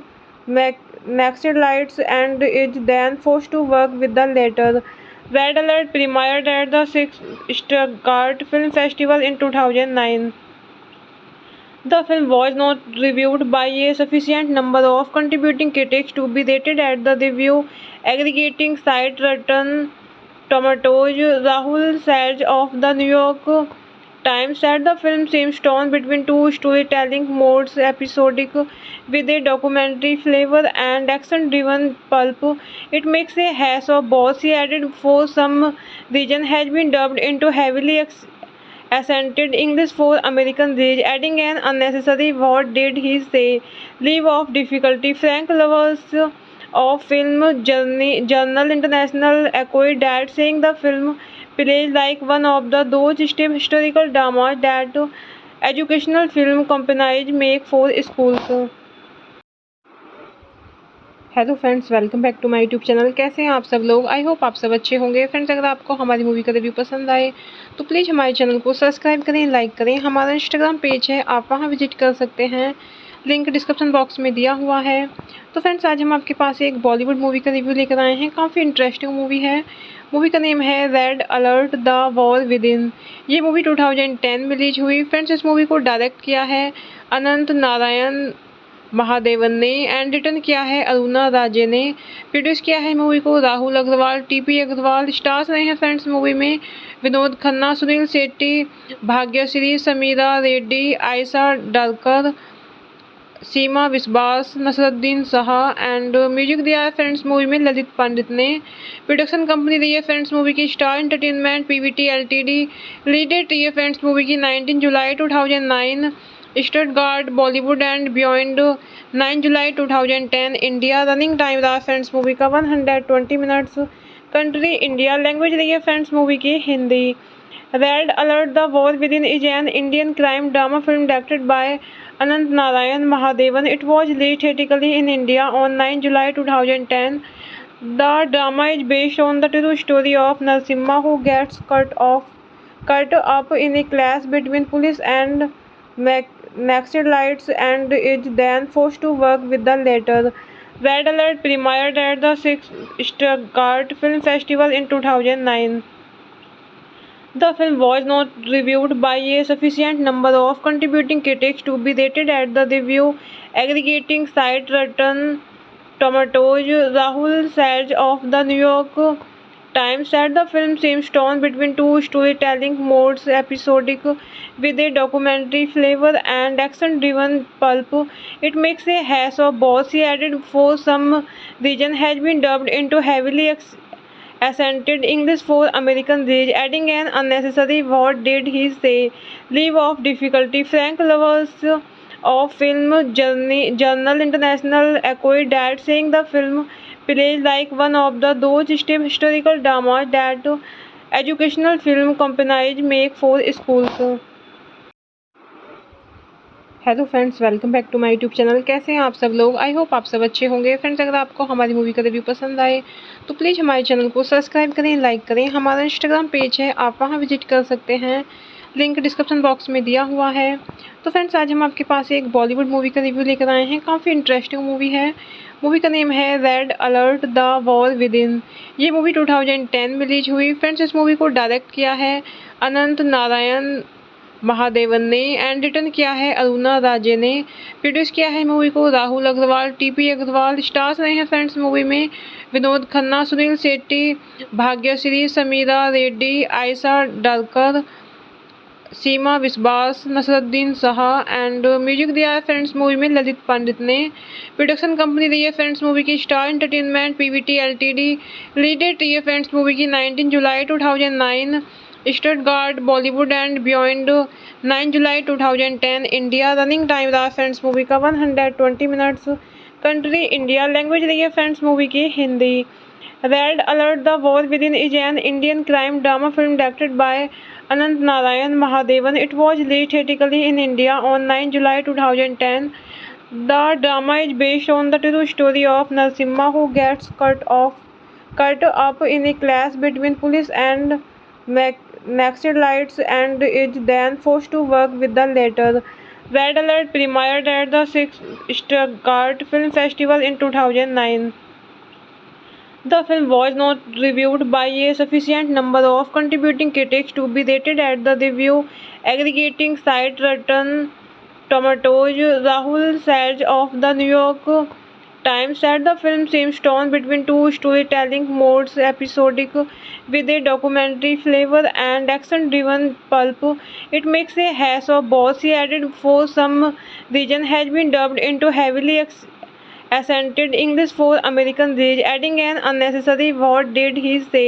Naxalites and is then forced to work with the latter. Red Alert premiered at the 6th Stuttgart Film Festival in 2009. The film was not reviewed by a sufficient number of contributing critics to be rated at the review aggregating site Rotten Tomatoes. Rahul Sage of the New York Times said the film seems torn between two storytelling modes, episodic with a documentary flavor and action-driven pulp. It makes a hash of both. He added, for some reason has been dubbed into heavily accented English for American reach, adding an unnecessary "what did he say" leave of difficulty. Frank Lovers of Film Journal International echoed that, saying the film plays like one of those stiff historical dramas that educational film companies make for schools. Hello friends, welcome back to my YouTube channel. कैसे हैं आप सब लोग? I hope आप सब अच्छे होंगे। Friends, अगर आपको हमारी मूवी का रिव्यू पसंद आए तो प्लीज़ हमारे चैनल को सब्सक्राइब करें, लाइक करें। हमारा इंस्टाग्राम पेज है, आप वहां विजिट कर सकते हैं, लिंक डिस्क्रिप्शन बॉक्स में दिया हुआ है। तो फ्रेंड्स, आज हम आपके पास एक बॉलीवुड मूवी का रिव्यू लेकर आए हैं। काफ़ी इंटरेस्टिंग मूवी है। मूवी का नेम है red alert the war with in. ये मूवी 2010 में रिलीज हुई। फ्रेंड्स, इस मूवी को डायरेक्ट किया है अनंत नारायण महादेवन ने एंड रिटर्न किया है अरुणा राजे ने। प्रोड्यूस किया है मूवी को राहुल अग्रवाल, टीपी अग्रवाल। स्टार्स रहे हैं फ्रेंड्स मूवी में विनोद खन्ना, सुनील शेट्टी, भाग्यश्री, समीरा रेड्डी, आयशा डालकर, सीमा विश्वास, नसरुद्दीन शाह एंड म्यूजिक दिया है फ्रेंड्स मूवी में ललित पंडित ने। प्रोडक्शन कंपनी रही है फ्रेंड्स मूवी की star entertainment PVT LTD. Release date रही है फ्रेंड्स मूवी की 19 जुलाई 2009। स्टटगार्ट बॉलीवुड एंड बियॉन्ड 9 जुलाई 2010 इंडिया। रनिंग टाइम रहा फ्रेंड्स मूवी का 120 मिनट्स। Country India. लैंग्वेज रही है फ्रेंड्स मूवी की Hindi. Red alert the war within is an Indian crime drama film directed by Anant Narayan Mahadevan. It was released theatrically in India on 9 July 2010. The drama is based on the true story of Narasimha, who gets cut up in a clash between police and Naxalites and is then forced to work with the latter. Red Alert premiered at the 6th Stuttgart Film Festival in 2009. The film was not reviewed by a sufficient number of contributing critics to be rated at the review aggregating site Rotten Tomatoes. Rahul Sage of the New York Times said the film seems torn between two storytelling modes, episodic with a documentary flavor and action-driven pulp. It makes a hash of both. He added, for some reason has been dubbed into heavily accented English for American reach, adding an unnecessary "what did he say" leave of difficulty. Frank Lovers of Film Journal International echoed that, saying the film plays like one of those stiff historical dramas that educational film companies make for schools. Hello friends, welcome back to my YouTube channel. कैसे हैं आप सब लोग? I hope आप सब अच्छे होंगे। Friends, अगर आपको हमारी मूवी का रिव्यू पसंद आए तो प्लीज़ हमारे चैनल को सब्सक्राइब करें, लाइक करें। हमारा इंस्टाग्राम पेज है, आप वहां विजिट कर सकते हैं, लिंक डिस्क्रिप्शन बॉक्स में दिया हुआ है। तो फ्रेंड्स, आज हम आपके पास एक बॉलीवुड मूवी का रिव्यू लेकर आए हैं। काफ़ी इंटरेस्टिंग मूवी है। मूवी का नेम है red alert the war within. ये मूवी 2010 में रिलीज हुई। फ्रेंड्स, इस मूवी को डायरेक्ट किया है अनंत नारायण महादेवन ने एंड रिटर्न किया है अरुणा राजे ने। प्रोड्यूस किया है मूवी को राहुल अग्रवाल, टीपी अग्रवाल। स्टार्स रहे हैं फ्रेंड्स मूवी में विनोद खन्ना, सुनील शेट्टी, भाग्यश्री, समीरा रेड्डी, आयशा डालकर, सीमा विश्वास, नसरुद्दीन शाह एंड म्यूजिक दिया है फ्रेंड्स मूवी में ललित पंडित ने। प्रोडक्शन कंपनी रही है फ्रेंड्स मूवी की star entertainment PVT LTD. Release date रही है फ्रेंड्स मूवी की 19 जुलाई 2009। स्टटगार्ट बॉलीवुड एंड बियॉन्ड 9 जुलाई 2010 इंडिया। रनिंग टाइम रहा फ्रेंड्स मूवी का 120 मिनट्स। Country India. लैंग्वेज रही है फ्रेंड्स मूवी की Hindi. Red alert the war within is an Indian crime drama film directed by Anant Narayan Mahadevan. It was released theatrically in India on 9 July 2010. The drama is based on the true story of Narasimha, who gets cut up in a clash between police and Naxalites and is then forced to work with the latter. Red Alert premiered at the 6th Stuttgart Film Festival in 2009. The film was not reviewed by a sufficient number of contributing critics to be rated at the review aggregating site Rotten Tomatoes. Rahul Sage of the New York Times said the film seems torn between two storytelling modes, episodic with a documentary flavor and action-driven pulp. It makes a hash of both. He added, for some reason has been dubbed into heavily accented English for American reach, adding an unnecessary "what did he say"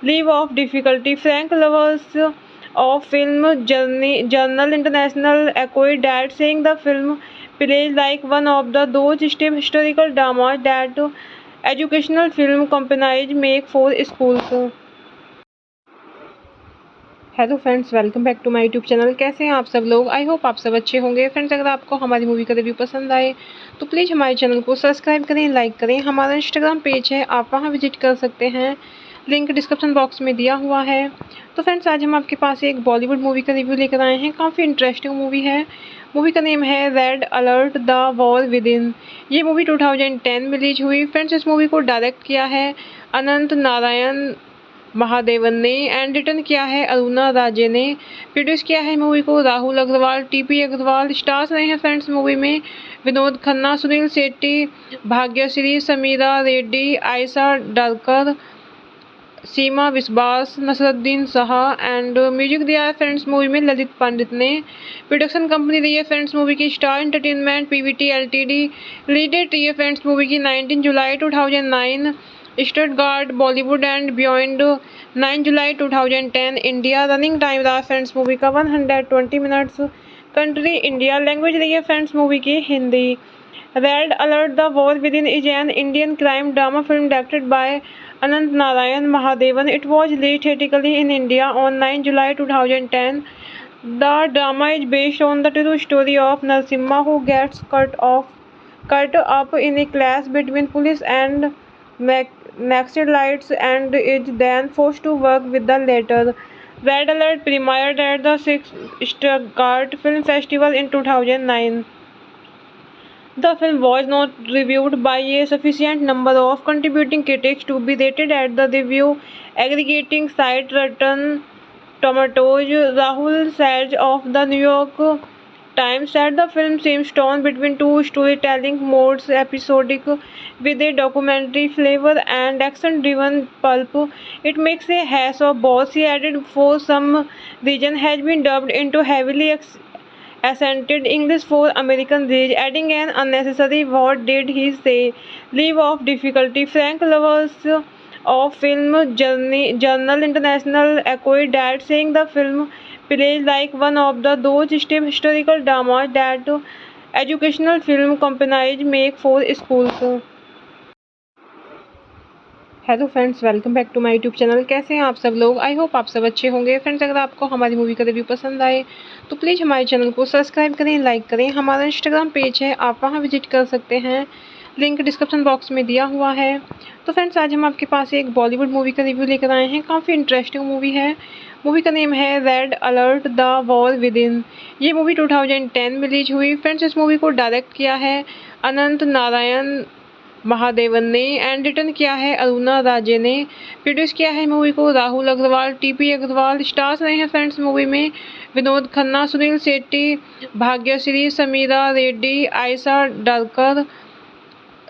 leave of difficulty. Frank Lovers of Film Journal International echoed that, saying the film plays like one of those stiff historical dramas that educational film companies make for schools. Hello friends, welcome back to my YouTube channel. कैसे हैं आप सब लोग? I hope आप सब अच्छे होंगे। Friends, अगर आपको हमारी मूवी का रिव्यू पसंद आए तो प्लीज़ हमारे चैनल को सब्सक्राइब करें, लाइक करें। हमारा इंस्टाग्राम पेज है, आप वहां विजिट कर सकते हैं, लिंक डिस्क्रिप्शन बॉक्स में दिया हुआ है। तो फ्रेंड्स, आज हम आपके पास एक बॉलीवुड मूवी का रिव्यू लेकर आए हैं। काफ़ी इंटरेस्टिंग मूवी है। मूवी का नेम है red alert the war within. ये मूवी 2010 में रिलीज हुई। फ्रेंड्स, इस मूवी को डायरेक्ट किया है अनंत नारायण महादेवन ने एंड रिटर्न किया है अरुणा राजे ने। प्रोड्यूस किया है मूवी को राहुल अग्रवाल, टीपी अग्रवाल। स्टार्स रहे हैं फ्रेंड्स मूवी में विनोद खन्ना, सुनील शेट्टी, भाग्यश्री, समीरा रेड्डी, आयशा डालकर, सीमा विश्वास, नसरुद्दीन शाह एंड म्यूजिक दिया है फ्रेंड्स मूवी में ललित पंडित ने। प्रोडक्शन कंपनी रही है फ्रेंड्स मूवी की star entertainment PVT LTD. Release date रही है फ्रेंड्स मूवी की 19 जुलाई 2009। स्टटगार्ट बॉलीवुड एंड बियॉन्ड 9 जुलाई 2010 इंडिया। रनिंग टाइम रहा फ्रेंड्स मूवी का 120 मिनट्स। Country India. लैंग्वेज रही है फ्रेंड्स मूवी की Hindi. Red alert the war within is an Indian crime drama film directed by Anant Narayan Mahadevan. It was released theatrically in India on 9 July 2010. The drama is based on the true story of Narasimha, who gets cut up in a clash between police and Naxalites and is then forced to work with the latter. Red Alert premiered at the 6th Stuttgart Film Festival in 2009. The film was not reviewed by a sufficient number of contributing critics to be rated at the review aggregating site Rotten Tomatoes. Rahul Sage of the New York Times said the film seems torn between two storytelling modes, episodic with a documentary flavor and action-driven pulp. It makes a hash of both. He added, for some reason has been dubbed into heavily accented English for American reach, adding an unnecessary what did he say leave of difficulty. Frank Lovers of Film Journal International echoed that, saying the film plays like one of those stiff historical dramas that educational film companies make for schools. Hello friends, welcome back to my YouTube channel. कैसे हैं आप सब लोग? I hope आप सब अच्छे होंगे। Friends, अगर आपको हमारी मूवी का रिव्यू पसंद आए तो प्लीज़ हमारे चैनल को सब्सक्राइब करें, लाइक करें। हमारा इंस्टाग्राम पेज है, आप वहां विजिट कर सकते हैं, लिंक डिस्क्रिप्शन बॉक्स में दिया हुआ है। तो फ्रेंड्स, आज हम आपके पास एक बॉलीवुड मूवी का रिव्यू लेकर आए हैं। काफ़ी इंटरेस्टिंग मूवी है। मूवी का नेम है red alert the war within. ये मूवी 2010 में रिलीज हुई। फ्रेंड्स, इस मूवी को डायरेक्ट किया है अनंत नारायण महादेवन ने एंड रिटर्न किया है अरुणा राजे ने। प्रोड्यूस किया है मूवी को राहुल अग्रवाल, टीपी अग्रवाल। स्टार्स रहे हैं फ्रेंड्स मूवी में विनोद खन्ना, सुनील शेट्टी, भाग्यश्री, समीरा रेड्डी, आयशा डालकर,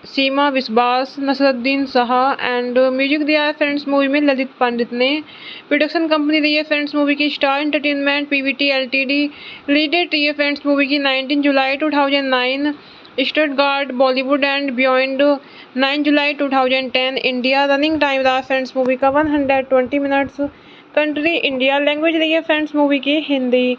सीमा विश्वास, नसरुद्दीन शाह एंड म्यूजिक दिया है फ्रेंड्स मूवी में ललित पंडित ने। प्रोडक्शन कंपनी रही है फ्रेंड्स मूवी की star entertainment PVT LTD. Release date रही है फ्रेंड्स मूवी की 19 जुलाई 2009। स्टटगार्ट बॉलीवुड एंड बियॉन्ड 9 जुलाई 2010 इंडिया। रनिंग टाइम रहा फ्रेंड्स मूवी का 120 मिनट्स। Country India. लैंग्वेज रही है फ्रेंड्स मूवी की Hindi.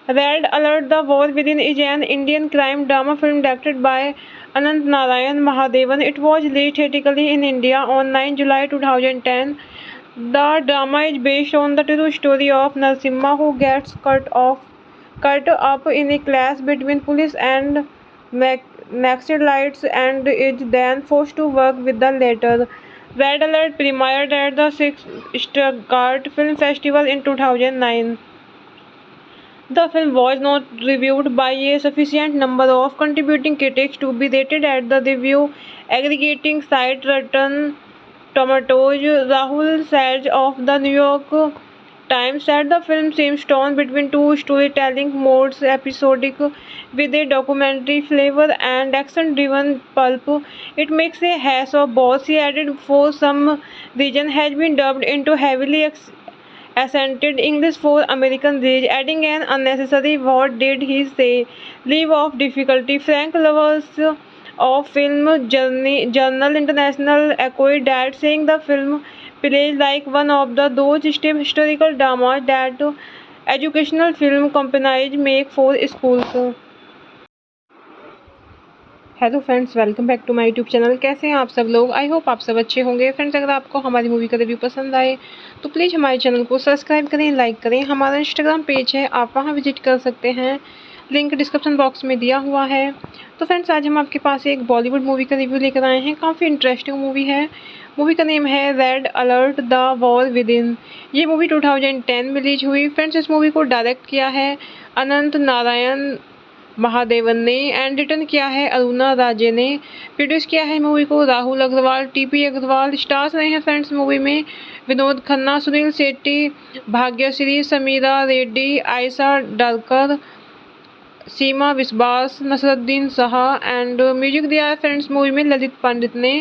Red alert the war within is an Indian crime drama film directed by Anant Narayan Mahadevan. It was released theatrically in India on 9 July 2010. The drama is based on the true story of Narasimha, who gets cut up in a clash between police and Naxalites and is then forced to work with the latter. Red Alert premiered at the 6th Stuttgart Film Festival in 2009. The film was not reviewed by a sufficient number of contributing critics to be rated at the review aggregating site Rotten Tomatoes. Rahul Sage of the New York Times said the film seems torn between two storytelling modes, episodic with a documentary flavor and action-driven pulp. It makes a hash of both. He added, for some reason has been dubbed into heavily accented English for American reach, adding an unnecessary what did he say leave of difficulty. Frank Lovers of Film Journal International echoed that, saying the film plays like one of those stiff historical dramas that educational film companies make for schools. Hello friends, welcome back to my YouTube channel. कैसे हैं आप सब लोग? I hope आप सब अच्छे होंगे। Friends, अगर आपको हमारी मूवी का रिव्यू पसंद आए तो प्लीज़ हमारे चैनल को सब्सक्राइब करें, लाइक करें। हमारा इंस्टाग्राम पेज है, आप वहां विजिट कर सकते हैं, लिंक डिस्क्रिप्शन बॉक्स में दिया हुआ है। तो फ्रेंड्स, आज हम आपके पास एक बॉलीवुड मूवी का रिव्यू लेकर आए हैं। काफ़ी इंटरेस्टिंग मूवी है। मूवी का नेम है red alert the war within. ये मूवी 2010 में रिलीज हुई। फ्रेंड्स, इस मूवी को डायरेक्ट किया है अनंत नारायण महादेवन ने एंड रिटर्न किया है अरुणा राजे ने। प्रोड्यूस किया है मूवी को राहुल अग्रवाल, टीपी अग्रवाल। स्टार्स रहे हैं फ्रेंड्स मूवी में विनोद खन्ना, सुनील शेट्टी, भाग्यश्री, समीरा रेड्डी, आयशा डालकर, सीमा विश्वास, नसरुद्दीन शाह एंड म्यूजिक दिया है फ्रेंड्स मूवी में ललित पंडित ने।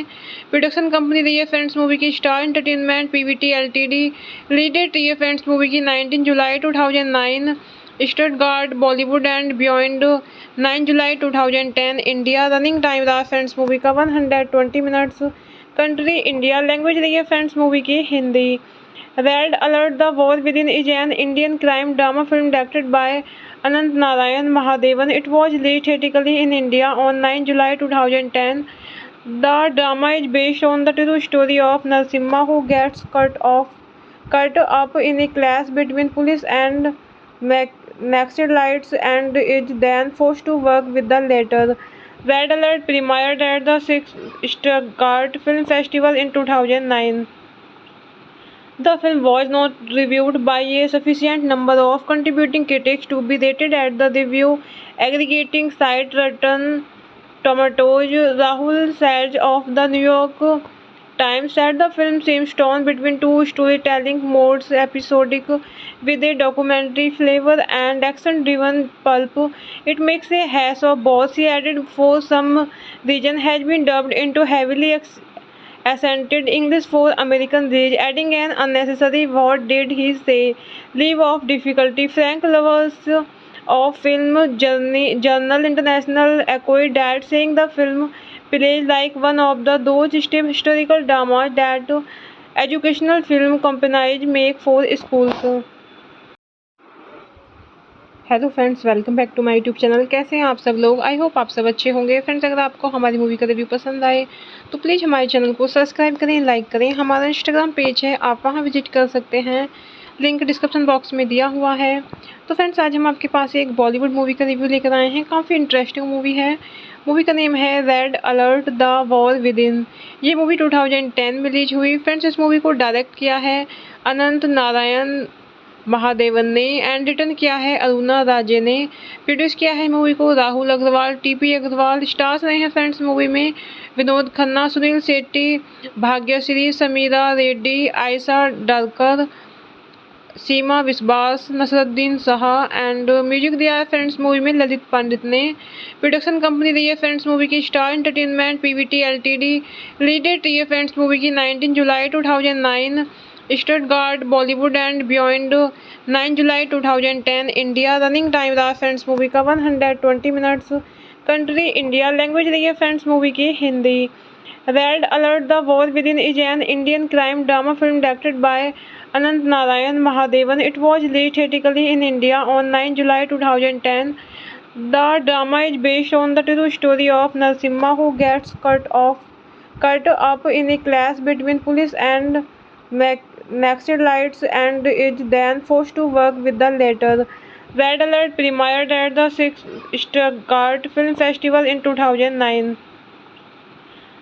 प्रोडक्शन कंपनी रही है फ्रेंड्स मूवी की star entertainment PVT LTD. Release date रही है फ्रेंड्स मूवी की 19 जुलाई 2009। स्टटगार्ट बॉलीवुड एंड बियॉन्ड 9 जुलाई 2010 इंडिया। रनिंग टाइम रहा फ्रेंड्स मूवी का 120 मिनट्स। Country India. लैंग्वेज रही है फ्रेंड्स मूवी की Hindi. Red alert the war within is an Indian crime drama film directed by Anant Narayan Mahadevan. It was released theatrically in India on 9 July 2010. The drama is based on the true story of Narasimha, who gets cut up in a clash between police and Naxalites and is then forced to work with the latter. Red Alert premiered at the 6th Stuttgart Film Festival in 2009. The film was not reviewed by a sufficient number of contributing critics to be rated at the review aggregating site Rotten Tomatoes. Rahul Sage of the New York Times said the film seems torn between two storytelling modes, episodic with a documentary flavor and action-driven pulp. It makes a hash of both. He added, for some reason has been dubbed into heavily accented English for American reach, adding an unnecessary what did he say leave of difficulty. Frank Lovers of Film Journal International echoed that, saying the film plays like one of those stiff historical dramas that educational film companies make for schools. Hello friends, welcome back to my YouTube channel. कैसे हैं आप सब लोग? I hope आप सब अच्छे होंगे। Friends, अगर आपको हमारी मूवी का रिव्यू पसंद आए तो प्लीज़ हमारे चैनल को सब्सक्राइब करें, लाइक करें। हमारा इंस्टाग्राम पेज है, आप वहां विजिट कर सकते हैं, लिंक डिस्क्रिप्शन बॉक्स में दिया हुआ है। तो फ्रेंड्स, आज हम आपके पास एक बॉलीवुड मूवी का रिव्यू लेकर आए हैं। काफ़ी इंटरेस्टिंग मूवी है। मूवी का नेम है red alert the war within. ये मूवी 2010 में रिलीज हुई। फ्रेंड्स, इस मूवी को डायरेक्ट किया है अनंत नारायण महादेवन ने एंड रिटर्न किया है अरुणा राजे ने। प्रोड्यूस किया है मूवी को राहुल अग्रवाल, टीपी अग्रवाल। स्टार्स रहे हैं फ्रेंड्स मूवी में विनोद खन्ना, सुनील शेट्टी, भाग्यश्री, समीरा रेड्डी, आयशा डालकर, सीमा विश्वास, नसरुद्दीन शाह एंड म्यूजिक दिया है फ्रेंड्स मूवी में ललित पंडित ने। प्रोडक्शन कंपनी रही है फ्रेंड्स मूवी की star entertainment PVT LTD. Release date रही है फ्रेंड्स मूवी की 19 जुलाई 2009। स्टटगार्ट बॉलीवुड एंड बियॉन्ड 9 जुलाई 2010 इंडिया। रनिंग टाइम रहा फ्रेंड्स मूवी का 120 मिनट्स। Country India. लैंग्वेज रही है फ्रेंड्स मूवी की Hindi. Red alert the war within is an Indian crime drama film directed by Anant Narayan Mahadevan. It was released theatrically in India on 9 July 2010. The drama is based on the true story of Narasimha, who gets cut up in a clash between police and Naxalites and is then forced to work with the latter. Red Alert premiered at the 6th Stuttgart Film Festival in 2009.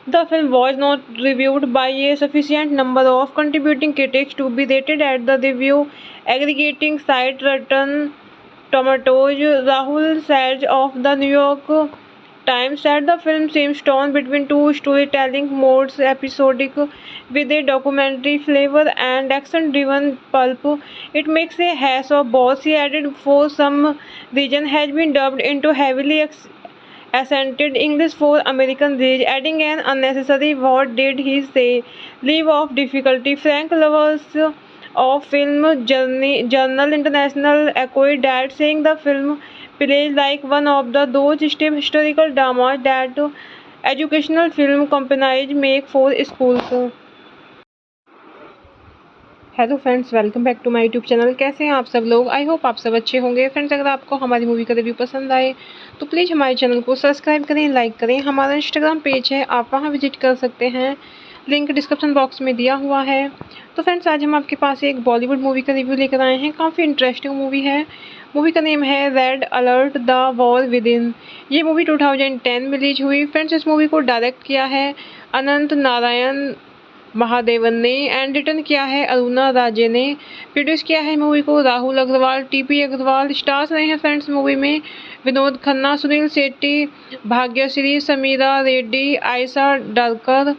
The film was not reviewed by a sufficient number of contributing critics to be rated at the review aggregating site Rotten Tomatoes. Rahul Sage of the New York Times said the film seems torn between two storytelling modes, episodic with a documentary flavor and action-driven pulp. It makes a hash of both. He added, for some reason has been dubbed into heavily accented English for American reach, adding an unnecessary what did he say leave of difficulty. Frank Lovers of Film Journal International echoed that, saying the film plays like one of those stiff historical dramas that educational film companies make for schools. Hello friends, welcome back to my YouTube channel. कैसे हैं आप सब लोग? I hope आप सब अच्छे होंगे। Friends, अगर आपको हमारी मूवी का रिव्यू पसंद आए तो प्लीज़ हमारे चैनल को सब्सक्राइब करें, लाइक करें। हमारा इंस्टाग्राम पेज है, आप वहां विजिट कर सकते हैं, लिंक डिस्क्रिप्शन बॉक्स में दिया हुआ है। तो फ्रेंड्स, आज हम आपके पास एक बॉलीवुड मूवी का रिव्यू लेकर आए हैं। काफ़ी इंटरेस्टिंग मूवी है। मूवी का नेम है red alert the war within. ये मूवी 2010 में रिलीज हुई। फ्रेंड्स, इस मूवी को डायरेक्ट किया है अनंत नारायण महादेवन ने एंड रिटर्न किया है अरुणा राजे ने। प्रोड्यूस किया है मूवी को राहुल अग्रवाल, टीपी अग्रवाल। स्टार्स रहे हैं फ्रेंड्स मूवी में विनोद खन्ना, सुनील शेट्टी, भाग्यश्री, समीरा रेड्डी, आयशा डालकर,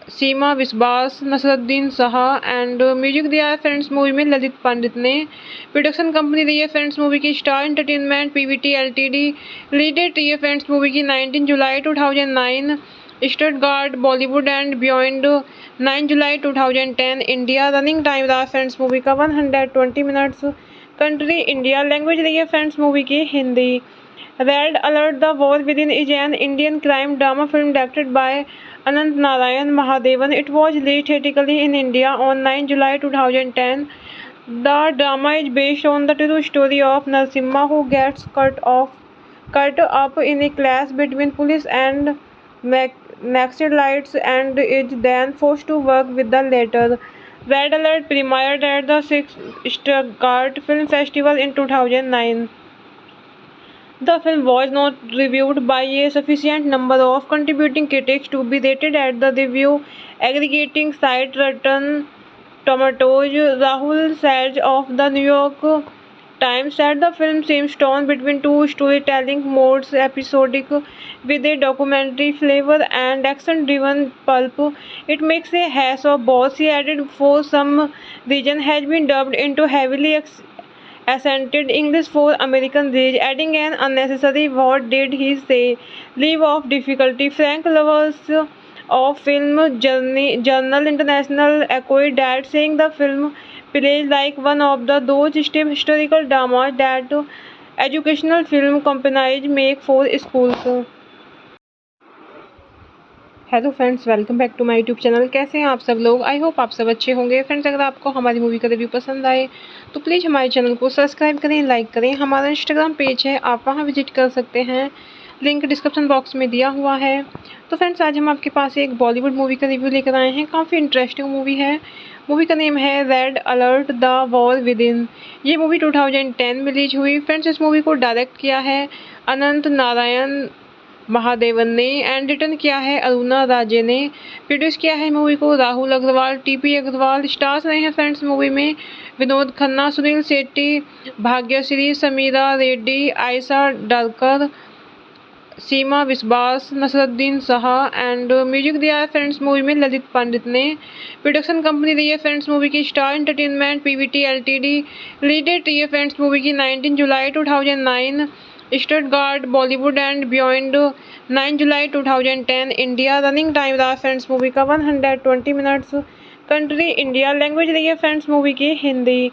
सीमा विश्वास, नसरुद्दीन शाह एंड म्यूजिक दिया है फ्रेंड्स मूवी में ललित पंडित ने। प्रोडक्शन कंपनी रही है फ्रेंड्स मूवी की star entertainment PVT LTD. Release date रही है फ्रेंड्स मूवी की 19 जुलाई 2009। स्टटगार्ट बॉलीवुड एंड बियॉन्ड 9 जुलाई 2010 इंडिया। रनिंग टाइम रहा फ्रेंड्स मूवी का 120 मिनट्स। Country India. लैंग्वेज रही है फ्रेंड्स मूवी की Hindi. Red alert the war within is an Indian crime drama film directed by Anant Narayan Mahadevan. It was released theatrically in India on 9 July 2010. The drama is based on the true story of Narasimha, who gets cut up in a clash between police and Naxalites and is then forced to work with the latter. Red Alert premiered at the 6th Stuttgart Film Festival in 2009. The film was not reviewed by a sufficient number of contributing critics to be rated at the review aggregating site Rotten Tomatoes. Rahul Sage of the New York Times said the film seems torn between two storytelling modes, episodic with a documentary flavor and action-driven pulp. It makes a hash of both. He added, for some reason has been dubbed into heavily accented English for American reach, adding an unnecessary what did he say leave of difficulty. Frank Lovers of Film Journal International echoed that, saying the film plays like one of those stiff historical dramas that educational film companies make for schools. Hello friends, welcome back to my YouTube channel. कैसे हैं आप सब लोग? I hope आप सब अच्छे होंगे। Friends, अगर आपको हमारी मूवी का रिव्यू पसंद आए तो प्लीज़ हमारे चैनल को सब्सक्राइब करें, लाइक करें। हमारा इंस्टाग्राम पेज है, आप वहां विजिट कर सकते हैं, लिंक डिस्क्रिप्शन बॉक्स में दिया हुआ है। तो फ्रेंड्स, आज हम आपके पास एक बॉलीवुड मूवी का रिव्यू लेकर आए हैं। काफ़ी इंटरेस्टिंग मूवी है। मूवी का नेम है red alert the war within. ये मूवी 2010 में रिलीज हुई। फ्रेंड्स, इस मूवी को डायरेक्ट किया है अनंत नारायण महादेवन ने एंड रिटर्न किया है अरुणा राजे ने। प्रोड्यूस किया है मूवी को राहुल अग्रवाल, टीपी अग्रवाल। स्टार्स रहे हैं फ्रेंड्स मूवी में विनोद खन्ना, सुनील शेट्टी, भाग्यश्री, समीरा रेड्डी, आयशा डालकर, सीमा विश्वास, नसरुद्दीन शाह एंड म्यूजिक दिया है फ्रेंड्स मूवी में ललित पंडित ने। प्रोडक्शन कंपनी रही है फ्रेंड्स मूवी की star entertainment PVT LTD. Release date रही है फ्रेंड्स मूवी की 19 जुलाई 2009। स्टटगार्ट बॉलीवुड एंड बियॉन्ड 9 जुलाई 2010 इंडिया। रनिंग टाइम रहा फ्रेंड्स मूवी का 120 मिनट्स। Country India. लैंग्वेज रही है फ्रेंड्स मूवी की Hindi.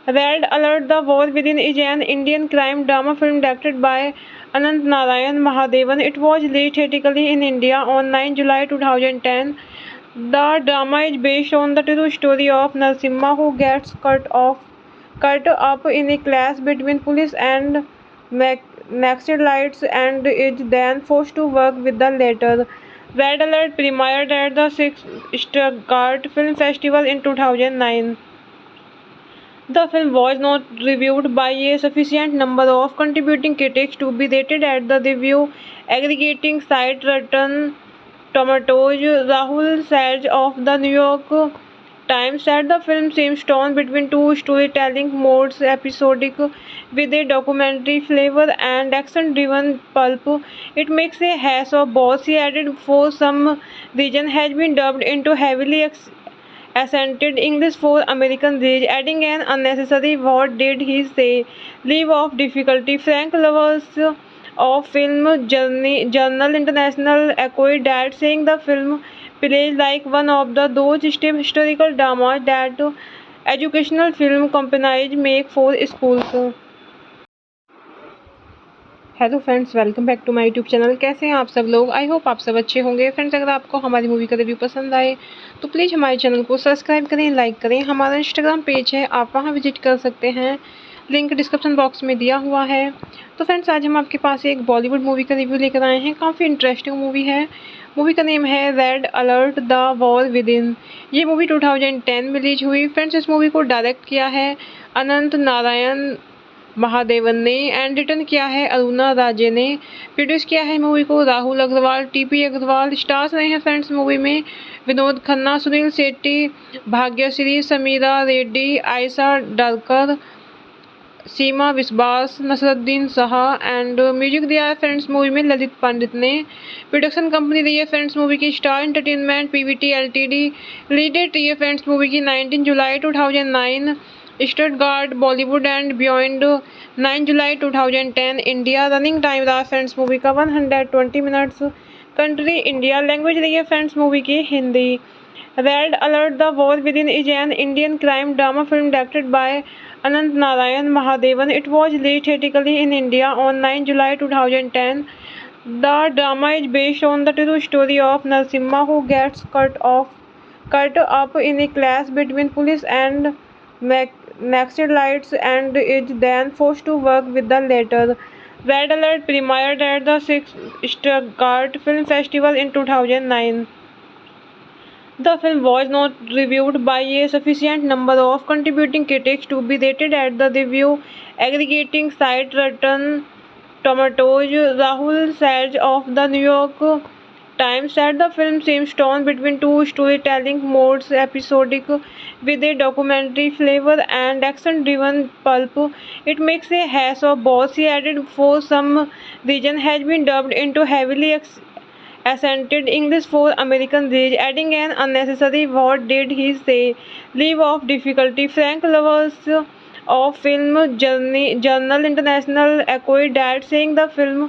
Red alert the war within is an Indian crime drama film directed by Anant Narayan Mahadevan. It was released theatrically in India on 9 July 2010. The drama is based on the true story of Narasimha, who gets cut up in a clash between police and Naxalites and is then forced to work with the latter. Red Alert premiered at the 6th Stuttgart Film Festival in 2009. The film was not reviewed by a sufficient number of contributing critics to be rated at the review aggregating site Rotten Tomatoes. Rahul Sage of the New York Times said the film seems torn between two storytelling modes, episodic with a documentary flavor and action-driven pulp. It makes a hash of both. He added, for some reason has been dubbed into heavily accented English for American reach, adding an unnecessary what did he say leave of difficulty. Frank Lovers of Film Journal International echoed that, saying the film plays like one of those stiff historical dramas that educational film companies make for schools. Hello friends, welcome back to my YouTube channel. कैसे हैं आप सब लोग? I hope आप सब अच्छे होंगे। Friends, अगर आपको हमारी मूवी का रिव्यू पसंद आए तो प्लीज़ हमारे चैनल को सब्सक्राइब करें, लाइक करें। हमारा इंस्टाग्राम पेज है, आप वहां विजिट कर सकते हैं, लिंक डिस्क्रिप्शन बॉक्स में दिया हुआ है। तो फ्रेंड्स, आज हम आपके पास एक बॉलीवुड मूवी का रिव्यू लेकर आए हैं। काफ़ी इंटरेस्टिंग मूवी है। मूवी का नेम है red alert the war within. ये मूवी 2010 में रिलीज हुई। फ्रेंड्स, इस मूवी को डायरेक्ट किया है अनंत नारायण महादेवन ने एंड रिटर्न किया है अरुणा राजे ने। प्रोड्यूस किया है मूवी को राहुल अग्रवाल, टीपी अग्रवाल। स्टार्स रहे हैं फ्रेंड्स मूवी में विनोद खन्ना, सुनील शेट्टी, भाग्यश्री, समीरा रेड्डी, आयशा डालकर, सीमा विश्वास, नसरुद्दीन शाह एंड म्यूजिक दिया है फ्रेंड्स मूवी में ललित पंडित ने। प्रोडक्शन कंपनी रही है फ्रेंड्स मूवी की star entertainment PVT LTD. Release date रही है फ्रेंड्स मूवी की 19 जुलाई 2009। स्टटगार्ट बॉलीवुड एंड बियॉन्ड 9 जुलाई 2010 इंडिया। रनिंग टाइम रहा फ्रेंड्स मूवी का 120 मिनट्स। Country India. लैंग्वेज रही है फ्रेंड्स मूवी की Hindi. Red alert the war within is an Indian crime drama film directed by Anant Narayan Mahadevan. It was released theatrically in India on 9 July 2010. The drama is based on the true story of Narasimha, who gets cut up in a clash between police and Naxalites and is then forced to work with the latter. Red Alert premiered at the 6th Stuttgart Film Festival in 2009. The film was not reviewed by a sufficient number of contributing critics to be rated at the review aggregating site Rotten Tomatoes. Rahul Sage of the New York Times said the film seems torn between two storytelling modes, episodic with a documentary flavor and action-driven pulp. It makes a hash of both. He added, for some reason has been dubbed into heavily accented English for American reach, adding an unnecessary what did he say leave of difficulty. Frank Lovers of Film Journal International echoed that, saying the film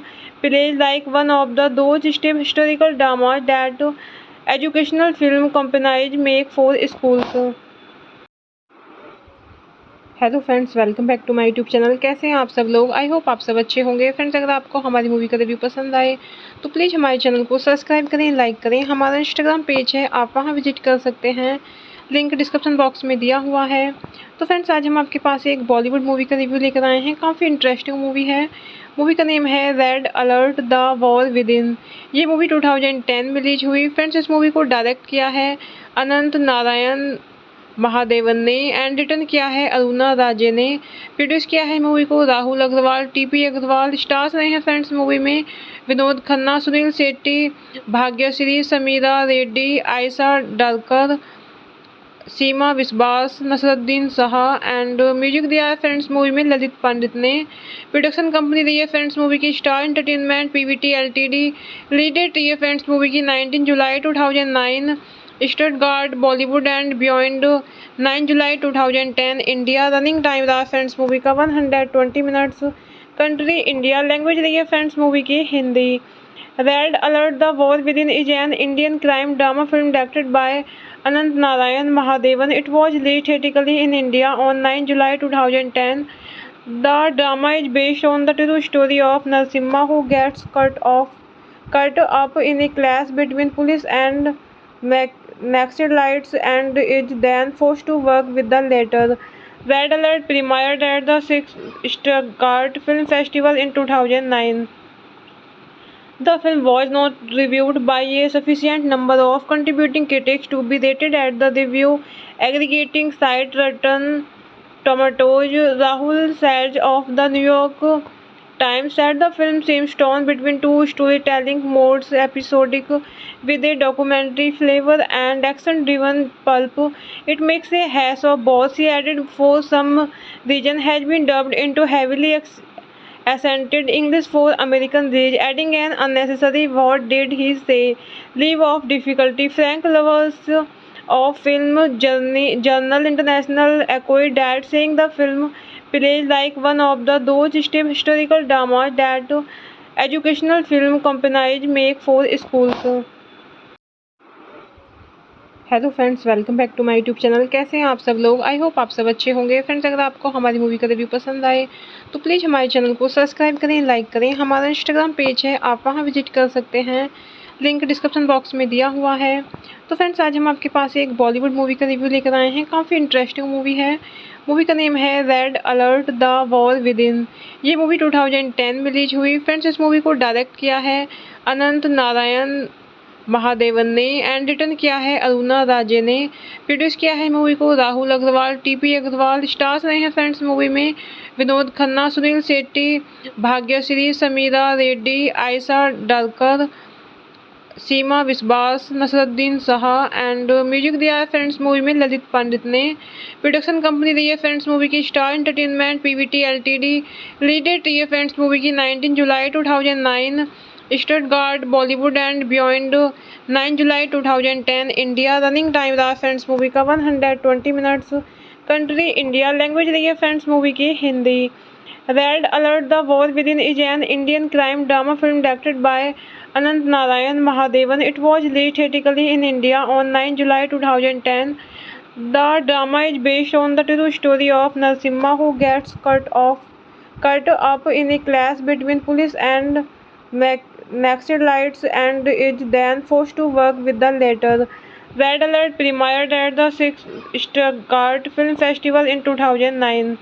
plays like one of those stiff historical dramas that educational film companies make for schools. Hello friends, welcome back to my YouTube channel. कैसे हैं आप सब लोग? I hope आप सब अच्छे होंगे। Friends, अगर आपको हमारी मूवी का रिव्यू पसंद आए तो प्लीज़ हमारे चैनल को सब्सक्राइब करें, लाइक करें। हमारा इंस्टाग्राम पेज है, आप वहां विजिट कर सकते हैं, लिंक डिस्क्रिप्शन बॉक्स में दिया हुआ है। तो फ्रेंड्स, आज हम आपके पास एक बॉलीवुड मूवी का रिव्यू लेकर आए हैं। काफ़ी इंटरेस्टिंग मूवी है। मूवी का नेम है red alert the war within. ये मूवी 2010 में रिलीज हुई। फ्रेंड्स, इस मूवी को डायरेक्ट किया है अनंत नारायण महादेवन ने एंड रिटर्न किया है अरुणा राजे ने। प्रोड्यूस किया है मूवी को राहुल अग्रवाल, टीपी अग्रवाल। स्टार्स रहे हैं फ्रेंड्स मूवी में विनोद खन्ना, सुनील शेट्टी, भाग्यश्री, समीरा रेड्डी, आयशा डालकर, सीमा विश्वास, नसरुद्दीन शाह एंड म्यूजिक दिया है फ्रेंड्स मूवी में ललित पंडित ने। प्रोडक्शन कंपनी रही है फ्रेंड्स मूवी की star entertainment PVT LTD. Release date रही है फ्रेंड्स मूवी की 19 जुलाई 2009। स्टटगार्ट बॉलीवुड एंड बियॉन्ड 9 जुलाई 2010 इंडिया। रनिंग टाइम रहा फ्रेंड्स मूवी का 120 मिनट्स। Country India. लैंग्वेज रही है फ्रेंड्स मूवी की Hindi. Red alert the war within is an Indian crime drama film directed by Anant Narayan Mahadevan. It was released theatrically in India on 9 July 2010. The drama is based on the true story of Narasimha, who gets cut up in a clash between police and Naxalites and is then forced to work with the latter. Red Alert premiered at the 6th Stuttgart Film Festival in 2009. The film was not reviewed by a sufficient number of contributing critics to be rated at the review aggregating site Rotten Tomatoes. Rahul Sage of the New York Times said the film seems torn between two storytelling modes, episodic with a documentary flavor and action-driven pulp. It makes a hash of both. He added, for some reason has been dubbed into heavily accented English for American reach, adding an unnecessary what did he say leave of difficulty. Frank Lovers of Film Journal International echoed that, saying the film plays like one of those stiff historical dramas that educational film companies make for schools. Hello friends, welcome back to my YouTube channel. कैसे हैं आप सब लोग? I hope आप सब अच्छे होंगे। Friends, अगर आपको हमारी मूवी का रिव्यू पसंद आए तो प्लीज़ हमारे चैनल को सब्सक्राइब करें, लाइक करें। हमारा इंस्टाग्राम पेज है, आप वहां विजिट कर सकते हैं, लिंक डिस्क्रिप्शन बॉक्स में दिया हुआ है। तो फ्रेंड्स, आज हम आपके पास एक बॉलीवुड मूवी का रिव्यू लेकर आए हैं। काफ़ी इंटरेस्टिंग मूवी है। मूवी का नेम है red alert the war within. ये मूवी 2010 में रिलीज हुई। फ्रेंड्स, इस मूवी को डायरेक्ट किया है अनंत नारायण महादेवन ने एंड रिटर्न किया है अरुणा राजे ने। प्रोड्यूस किया है मूवी को राहुल अग्रवाल, टीपी अग्रवाल। स्टार्स रहे हैं फ्रेंड्स मूवी में विनोद खन्ना, सुनील शेट्टी, भाग्यश्री, समीरा रेड्डी, आयशा डालकर, सीमा विश्वास, नसरुद्दीन शाह एंड म्यूजिक दिया है फ्रेंड्स मूवी में ललित पंडित ने। प्रोडक्शन कंपनी रही है फ्रेंड्स मूवी की star entertainment PVT LTD. Release date रही है फ्रेंड्स मूवी की 19 जुलाई 2009। स्टटगार्ट बॉलीवुड एंड बियॉन्ड 9 जुलाई 2010 इंडिया। रनिंग टाइम रहा फ्रेंड्स मूवी का 120 मिनट्स। Country India. लैंग्वेज रही है फ्रेंड्स मूवी की Hindi. Red alert the war within is an Indian crime drama film directed by Anant Narayan Mahadevan. It was released theatrically in India on 9 July 2010. The drama is based on the true story of Narasimha, who gets cut up in a clash between police and Naxalites and is then forced to work with the latter. Red Alert premiered at the 6th Stuttgart Film Festival in 2009.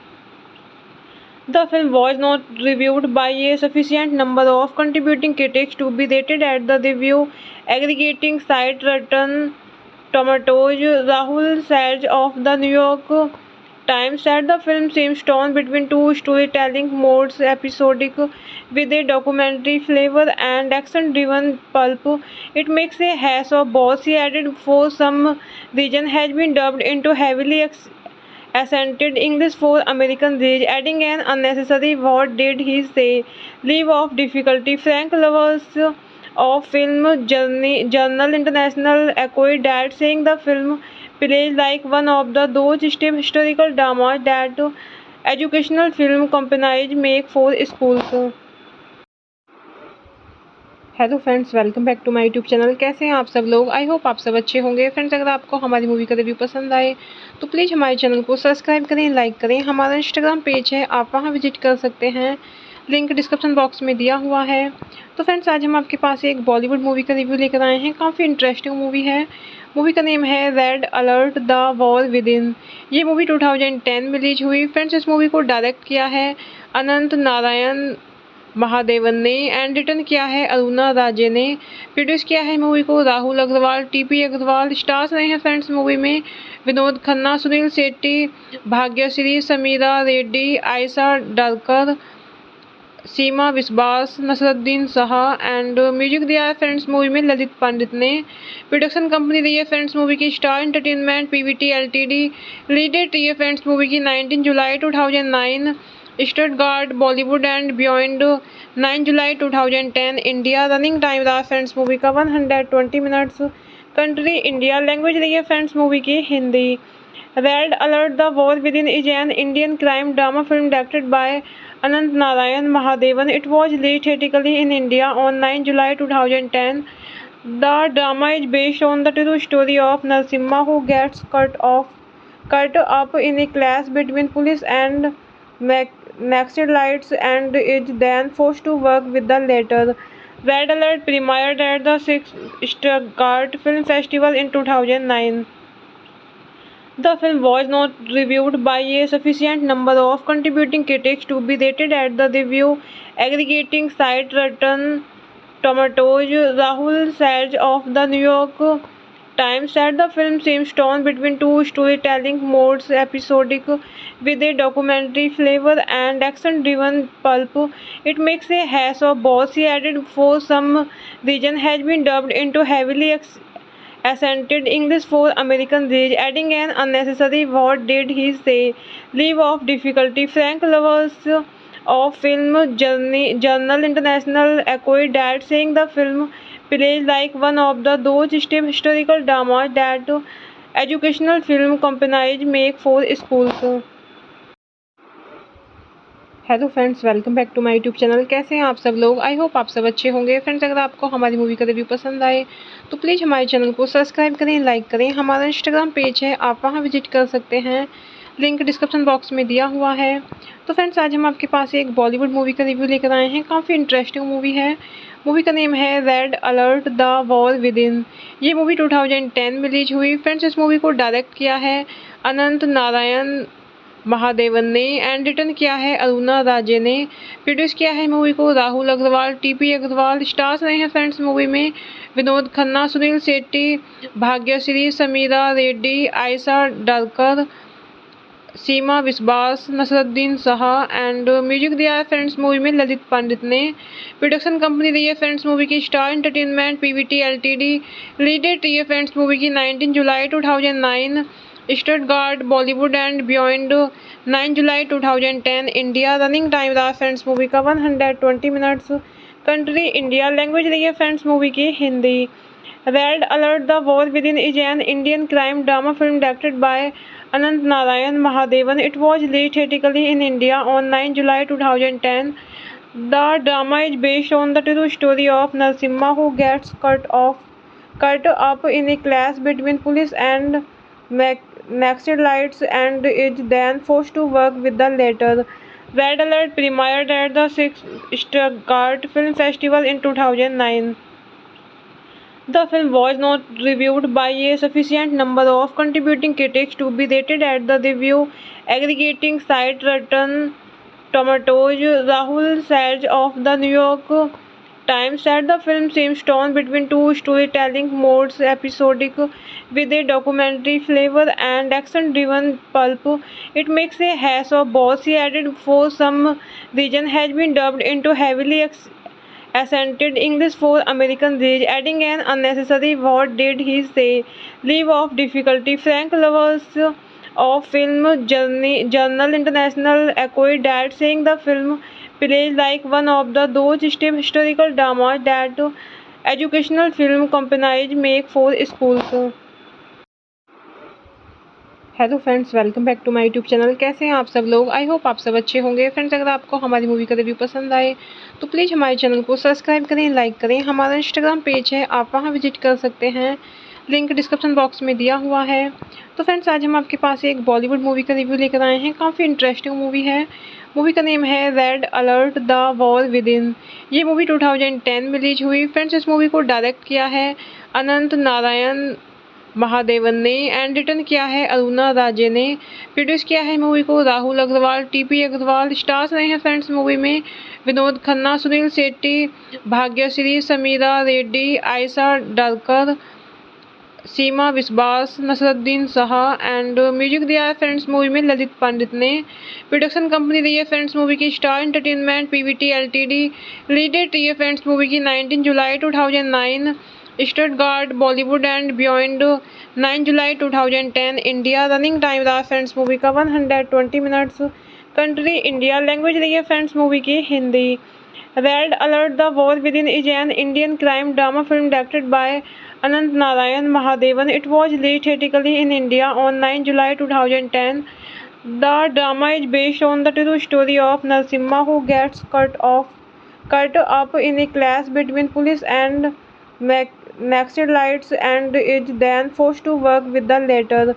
The film was not reviewed by a sufficient number of contributing critics to be rated at the review aggregating site Rotten Tomatoes. Rahul Sage of the New York Times said the film seems torn between two storytelling modes, episodic with a documentary flavor and action-driven pulp. It makes a hash of both. He added, for some reason has been dubbed into heavily accented English for American reach, adding an unnecessary what did he say leave of difficulty. Frank Lovers of Film Journal International echoed that, saying the film plays like one of those stiff historical dramas that educational film companies make for schools. Hello friends, welcome back to my YouTube channel. कैसे हैं आप सब लोग? I hope आप सब अच्छे होंगे। Friends, अगर आपको हमारी मूवी का रिव्यू पसंद आए तो प्लीज़ हमारे चैनल को सब्सक्राइब करें, लाइक करें। हमारा इंस्टाग्राम पेज है, आप वहां विजिट कर सकते हैं, लिंक डिस्क्रिप्शन बॉक्स में दिया हुआ है। तो फ्रेंड्स, आज हम आपके पास एक बॉलीवुड मूवी का रिव्यू लेकर आए हैं। काफ़ी इंटरेस्टिंग मूवी है। मूवी का नेम है red alert the war within. ये मूवी 2010 में रिलीज हुई। फ्रेंड्स, इस मूवी को डायरेक्ट किया है अनंत नारायण महादेवन ने एंड रिटर्न किया है अरुणा राजे ने। प्रोड्यूस किया है मूवी को राहुल अग्रवाल, टीपी अग्रवाल। स्टार्स रहे हैं फ्रेंड्स मूवी में विनोद खन्ना, सुनील शेट्टी, भाग्यश्री, समीरा रेड्डी, आयशा डालकर, सीमा विश्वास, नसरुद्दीन शाह एंड म्यूजिक दिया है फ्रेंड्स मूवी में ललित पंडित ने। प्रोडक्शन कंपनी रही है फ्रेंड्स मूवी की star entertainment PVT LTD. Release date रही है फ्रेंड्स मूवी की 19 जुलाई 2009। स्टटगार्ट बॉलीवुड एंड बियॉन्ड 9 जुलाई 2010 इंडिया। रनिंग टाइम रहा फ्रेंड्स मूवी का 120 मिनट्स। Country India. लैंग्वेज रही है फ्रेंड्स मूवी की Hindi. Red alert the war within is an Indian crime drama film directed by Anant Narayan Mahadevan. It was released theatrically in India on 9 July 2010. The drama is based on the true story of Narasimha, who gets cut up in a clash between police and Naxalites and is then forced to work with the latter. Red Alert premiered at the 6th Stuttgart Film Festival in 2009. The film was not reviewed by a sufficient number of contributing critics to be rated at the review aggregating site Rotten Tomatoes. Rahul Sage of the New York Times said the film seems torn between two storytelling modes, episodic with a documentary flavor and action-driven pulp. It makes a hash of both. He added, for some reason has been dubbed into heavily accented English for American reach, adding an unnecessary what did he say leave of difficulty. Frank Lovers of Film Journal International echoed that, saying the film plays like one of those stiff historical dramas that educational film companies make for schools. Hello friends, welcome back to my YouTube channel. कैसे हैं आप सब लोग? I hope आप सब अच्छे होंगे। Friends, अगर आपको हमारी मूवी का रिव्यू पसंद आए तो प्लीज़ हमारे चैनल को सब्सक्राइब करें, लाइक करें। हमारा इंस्टाग्राम पेज है, आप वहां विजिट कर सकते हैं, लिंक डिस्क्रिप्शन बॉक्स में दिया हुआ है। तो फ्रेंड्स, आज हम आपके पास एक बॉलीवुड मूवी का रिव्यू लेकर आए हैं। काफ़ी इंटरेस्टिंग मूवी है। मूवी का नेम है red alert the war within. ये मूवी 2010 में रिलीज हुई। फ्रेंड्स, इस मूवी को डायरेक्ट किया है अनंत नारायण महादेवन ने एंड रिटर्न किया है अरुणा राजे ने। प्रोड्यूस किया है मूवी को राहुल अग्रवाल, टीपी अग्रवाल। स्टार्स रहे हैं फ्रेंड्स मूवी में विनोद खन्ना, सुनील शेट्टी, भाग्यश्री, समीरा रेड्डी, आयशा डालकर, सीमा विश्वास, नसरुद्दीन शाह एंड म्यूजिक दिया है फ्रेंड्स मूवी में ललित पंडित ने। प्रोडक्शन कंपनी रही है फ्रेंड्स मूवी की star entertainment PVT LTD. Release date रही है फ्रेंड्स मूवी की 19 जुलाई 2009। स्टटगार्ट बॉलीवुड एंड बियॉन्ड 9 जुलाई 2010 इंडिया। रनिंग टाइम रहा फ्रेंड्स मूवी का 120 मिनट्स। Country India. लैंग्वेज रही है फ्रेंड्स मूवी की Hindi. Red alert the war within is an Indian crime drama film directed by Anant Narayan Mahadevan. It was released theatrically in India on 9 July 2010. The drama is based on the true story of Narasimha, who gets cut up in a clash between police and Naxalites and is then forced to work with the latter. Red Alert premiered at the 6th Stuttgart Film Festival in 2009. The film was not reviewed by a sufficient number of contributing critics to be rated at the review aggregating site Rotten Tomatoes. Rahul Sage of the New York Times said the film seems torn between two storytelling modes, episodic with a documentary flavor and action-driven pulp. It makes a hash of both. He added, for some reason has been dubbed into heavily accented English for American reach, adding an unnecessary what did he say leave of difficulty. Frank Lovers of Film Journal International echoed that, saying the film plays like one of those stiff historical dramas that educational film companies make for schools. Hello friends, welcome back to my YouTube channel. कैसे हैं आप सब लोग? I hope आप सब अच्छे होंगे। Friends, अगर आपको हमारी मूवी का रिव्यू पसंद आए तो प्लीज़ हमारे चैनल को सब्सक्राइब करें, लाइक करें। हमारा इंस्टाग्राम पेज है, आप वहां विजिट कर सकते हैं, लिंक डिस्क्रिप्शन बॉक्स में दिया हुआ है। तो फ्रेंड्स, आज हम आपके पास एक बॉलीवुड मूवी का रिव्यू लेकर आए हैं। काफ़ी इंटरेस्टिंग मूवी है। मूवी का नेम है red alert the war within. ये मूवी 2010 में रिलीज हुई। फ्रेंड्स, इस मूवी को डायरेक्ट किया है अनंत नारायण महादेवन ने एंड रिटर्न किया है अरुणा राजे ने। प्रोड्यूस किया है मूवी को राहुल अग्रवाल, टीपी अग्रवाल। स्टार्स रहे हैं फ्रेंड्स मूवी में विनोद खन्ना, सुनील शेट्टी, भाग्यश्री, समीरा रेड्डी, आयशा डालकर, सीमा विश्वास, नसरुद्दीन शाह एंड म्यूजिक दिया है फ्रेंड्स मूवी में ललित पंडित ने। प्रोडक्शन कंपनी रही है फ्रेंड्स मूवी की star entertainment PVT LTD. Release date रही है फ्रेंड्स मूवी की 19 जुलाई 2009। स्टटगार्ट बॉलीवुड एंड बियॉन्ड 9 जुलाई 2010 इंडिया। रनिंग टाइम रहा फ्रेंड्स मूवी का 120 मिनट्स। Country India. लैंग्वेज रही है फ्रेंड्स मूवी की Hindi. Red alert the war within is an Indian crime drama film directed by Anant Narayan Mahadevan. It was released theatrically in India on 9 July 2010. The drama is based on the true story of Narasimha, who gets cut up in a clash between police and Naxalites and is then forced to work with the latter.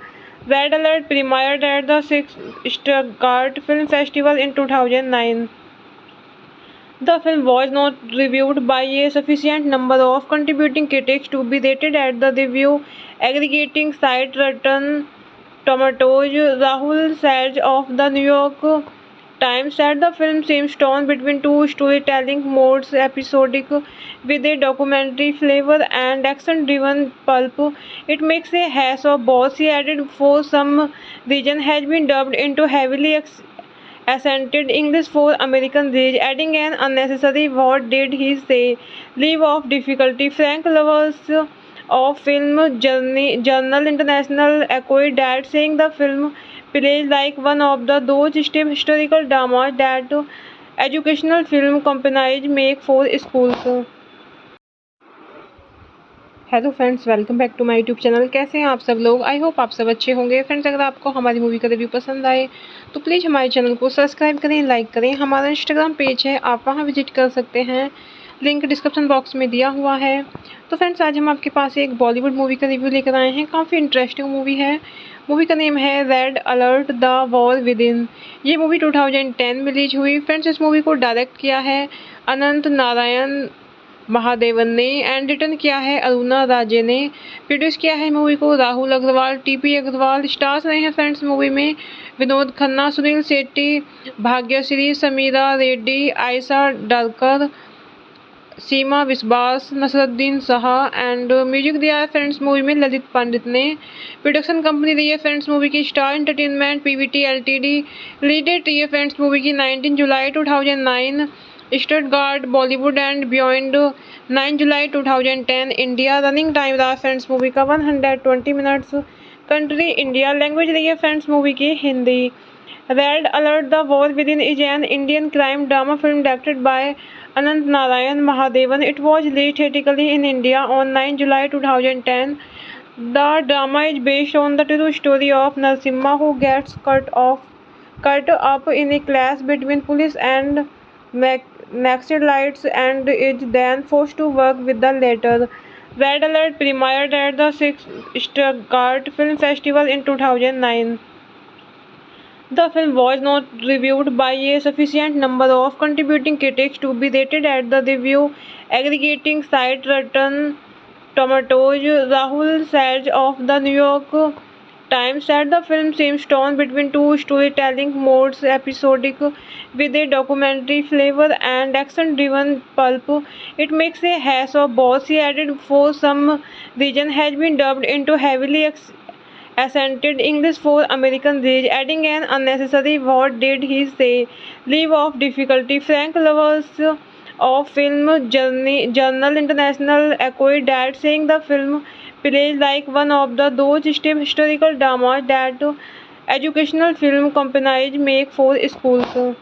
Red Alert premiered at the 6th Stuttgart Film Festival in 2009. The film was not reviewed by a sufficient number of contributing critics to be rated at the review aggregating site Rotten Tomatoes. Rahul Sage of the New York Times said the film seems torn between two storytelling modes, episodic with a documentary flavor and action-driven pulp. It makes a hash of both. He added, for some reason has been dubbed into heavily accented English for American reach, adding an unnecessary what did he say leave of difficulty. Frank Lovers of Film Journal International echoed that, saying the film plays like one of those stiff historical dramas that educational film companies make for schools. Hello friends, welcome back to my YouTube channel. कैसे हैं आप सब लोग? I hope आप सब अच्छे होंगे। Friends, अगर आपको हमारी मूवी का रिव्यू पसंद आए तो प्लीज़ हमारे चैनल को सब्सक्राइब करें, लाइक करें। हमारा इंस्टाग्राम पेज है, आप वहां विजिट कर सकते हैं, लिंक डिस्क्रिप्शन बॉक्स में दिया हुआ है। तो फ्रेंड्स, आज हम आपके पास एक बॉलीवुड मूवी का रिव्यू लेकर आए हैं। काफ़ी इंटरेस्टिंग मूवी है। मूवी का नेम है red alert the war within. ये मूवी 2010 में रिलीज हुई। फ्रेंड्स, इस मूवी को डायरेक्ट किया है अनंत नारायण महादेवन ने एंड रिटर्न किया है अरुणा राजे ने। प्रोड्यूस किया है मूवी को राहुल अग्रवाल, टीपी अग्रवाल। स्टार्स रहे हैं फ्रेंड्स मूवी में विनोद खन्ना, सुनील शेट्टी, भाग्यश्री, समीरा रेड्डी, आयशा डालकर, सीमा विश्वास, नसरुद्दीन शाह एंड म्यूजिक दिया है फ्रेंड्स मूवी में ललित पंडित ने। प्रोडक्शन कंपनी रही है फ्रेंड्स मूवी की star entertainment PVT LTD. Release date रही है फ्रेंड्स मूवी की 19 जुलाई 2009। स्टटगार्ट बॉलीवुड एंड बियॉन्ड 9 जुलाई 2010 इंडिया। रनिंग टाइम रहा फ्रेंड्स मूवी का 120 मिनट्स। Country India. लैंग्वेज रही है फ्रेंड्स मूवी की Hindi. Red alert the war within is an Indian crime drama film directed by Anant Narayan Mahadevan. It was released theatrically in India on 9 July 2010. The drama is based on the true story of Narasimha, who gets cut up in a clash between police and Naxalites and is then forced to work with the latter. Red Alert premiered at the 6th Stuttgart Film Festival in 2009. The film was not reviewed by a sufficient number of contributing critics to be rated at the review aggregating site Rotten Tomatoes. Rahul Sage of the New York Times said the film seems torn between two storytelling modes, episodic with a documentary flavor and action-driven pulp. It makes a hash of both. He added, for some reason has been dubbed into heavily accented English for American reach, adding an unnecessary what did he say leave of difficulty. Frank Lovers of Film Journal International echoed that, saying the film plays like one of those stiff historical dramas that educational film companies make for schools.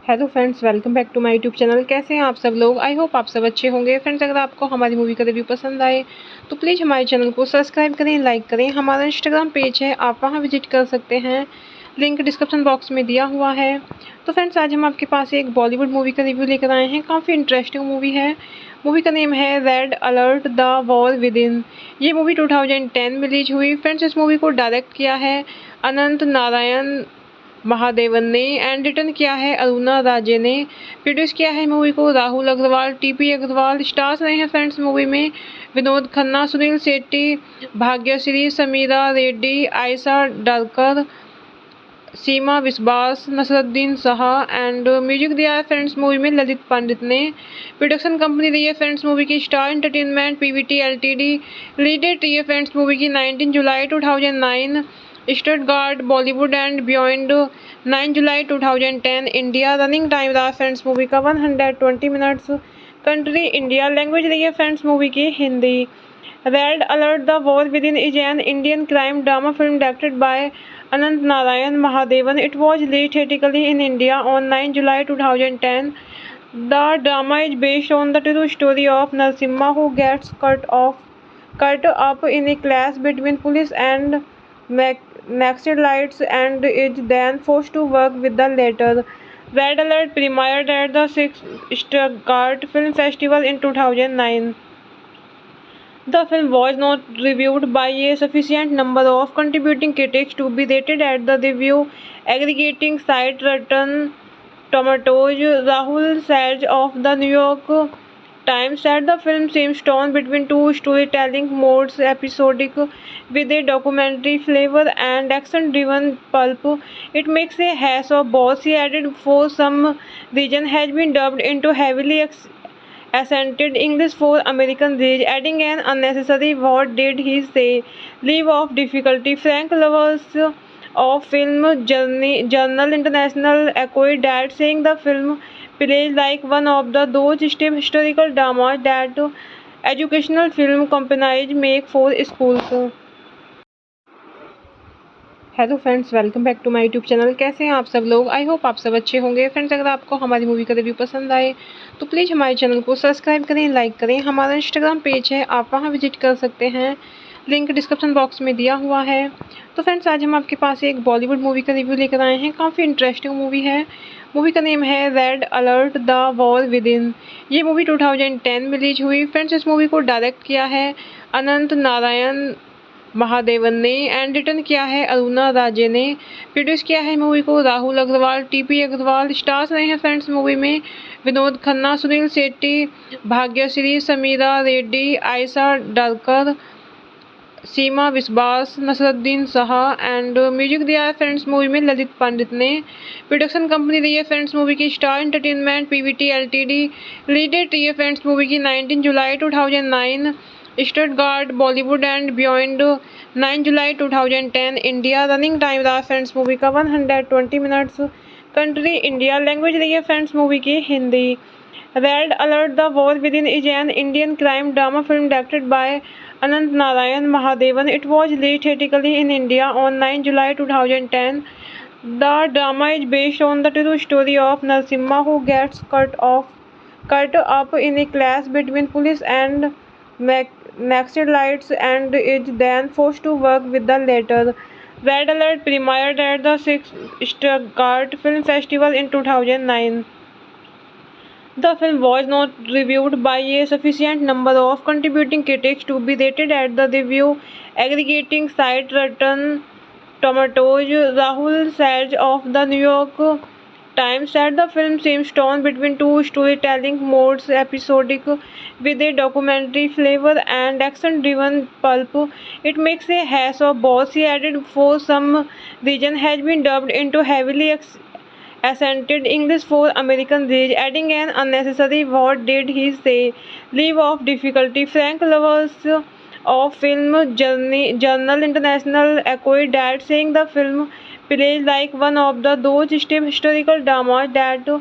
Hello friends, welcome back to my YouTube channel. कैसे हैं आप सब लोग? I hope आप सब अच्छे होंगे। Friends, अगर आपको हमारी मूवी का रिव्यू पसंद आए तो प्लीज़ हमारे चैनल को सब्सक्राइब करें, लाइक करें। हमारा इंस्टाग्राम पेज है, आप वहां विजिट कर सकते हैं, लिंक डिस्क्रिप्शन बॉक्स में दिया हुआ है। तो फ्रेंड्स, आज हम आपके पास एक बॉलीवुड मूवी का रिव्यू लेकर आए हैं। काफ़ी इंटरेस्टिंग मूवी है। मूवी का नेम है red alert the war within. ये मूवी 2010 में रिलीज हुई। फ्रेंड्स, इस मूवी को डायरेक्ट किया है अनंत नारायण महादेवन ने एंड रिटर्न किया है अरुणा राजे ने। प्रोड्यूस किया है मूवी को राहुल अग्रवाल, टीपी अग्रवाल। स्टार्स रहे हैं फ्रेंड्स मूवी में विनोद खन्ना, सुनील शेट्टी, भाग्यश्री, समीरा रेड्डी, आयशा डालकर, सीमा विश्वास, नसरुद्दीन शाह एंड म्यूजिक दिया है फ्रेंड्स मूवी में ललित पंडित ने। प्रोडक्शन कंपनी रही है फ्रेंड्स मूवी की star entertainment PVT LTD. Release date रही है फ्रेंड्स मूवी की 19 जुलाई 2009। स्टटगार्ट बॉलीवुड एंड बियॉन्ड 9 जुलाई 2010 इंडिया। रनिंग टाइम रहा फ्रेंड्स मूवी का 120 मिनट्स। Country India. लैंग्वेज रही है फ्रेंड्स मूवी की Hindi. Red alert the war within is an Indian crime drama film directed by Anant Narayan Mahadevan. It was released theatrically in India on 9 July 2010. The drama is based on the true story of Narasimha, who gets cut up in a clash between police and Naxalites and is then forced to work with the latter. Red Alert premiered at the 6th Stuttgart Film Festival in 2009. The film was not reviewed by a sufficient number of contributing critics to be rated at the review aggregating site Rotten Tomatoes. Rahul Sage of the New York Times said the film seems torn between two storytelling modes, episodic with a documentary flavor and action-driven pulp. It makes a hash of both. He added, for some reason has been dubbed into heavily accented English for American reach, adding an unnecessary what did he say leave of difficulty. Frank Lovers of Film Journal International echoed that, saying the film plays like one of those stiff historical dramas that educational film companies make for schools. Hello friends, welcome back to my YouTube channel. कैसे हैं आप सब लोग? I hope आप सब अच्छे होंगे। Friends, अगर आपको हमारी मूवी का रिव्यू पसंद आए तो प्लीज़ हमारे चैनल को सब्सक्राइब करें, लाइक करें। हमारा इंस्टाग्राम पेज है, आप वहां विजिट कर सकते हैं, लिंक डिस्क्रिप्शन बॉक्स में दिया हुआ है। तो फ्रेंड्स, आज हम आपके पास एक बॉलीवुड मूवी का रिव्यू लेकर आए हैं। काफ़ी इंटरेस्टिंग मूवी है। मूवी का नेम है red alert the war within. ये मूवी 2010 में रिलीज हुई। फ्रेंड्स, इस मूवी को डायरेक्ट किया है अनंत नारायण महादेवन ने एंड रिटर्न किया है अरुणा राजे ने। प्रोड्यूस किया है मूवी को राहुल अग्रवाल, टीपी अग्रवाल। स्टार्स रहे हैं फ्रेंड्स मूवी में विनोद खन्ना, सुनील शेट्टी, भाग्यश्री, समीरा रेड्डी, आयशा डालकर, सीमा विश्वास, नसरुद्दीन शाह एंड म्यूजिक दिया है फ्रेंड्स मूवी में ललित पंडित ने। प्रोडक्शन कंपनी रही है फ्रेंड्स मूवी की star entertainment PVT LTD. Release date रही है फ्रेंड्स मूवी की 19 जुलाई 2009। स्टटगार्ट बॉलीवुड एंड बियॉन्ड 9 जुलाई 2010 इंडिया। रनिंग टाइम रहा फ्रेंड्स मूवी का 120 मिनट्स। Country India. लैंग्वेज रही है फ्रेंड्स मूवी की Hindi. Red alert the war within is an Indian crime drama film directed by Anant Narayan Mahadevan. It was released theatrically in India on 9 July 2010. The drama is based on the true story of Narasimha, who gets cut up in a clash between police and Naxalites and is then forced to work with the latter. Red Alert premiered at the 6th Stuttgart Film Festival in 2009. The film was not reviewed by a sufficient number of contributing critics to be rated at the review aggregating site Rotten Tomatoes. Rahul Sage of the New York Times said the film seems torn between two storytelling modes, episodic with a documentary flavor and action-driven pulp. It makes a hash of both. He added, for some reason has been dubbed into heavily accented English for American reach, adding an unnecessary what did he say leave of difficulty. Frank Lovers of Film Journal International echoed that, saying the film plays like one of those stiff historical dramas that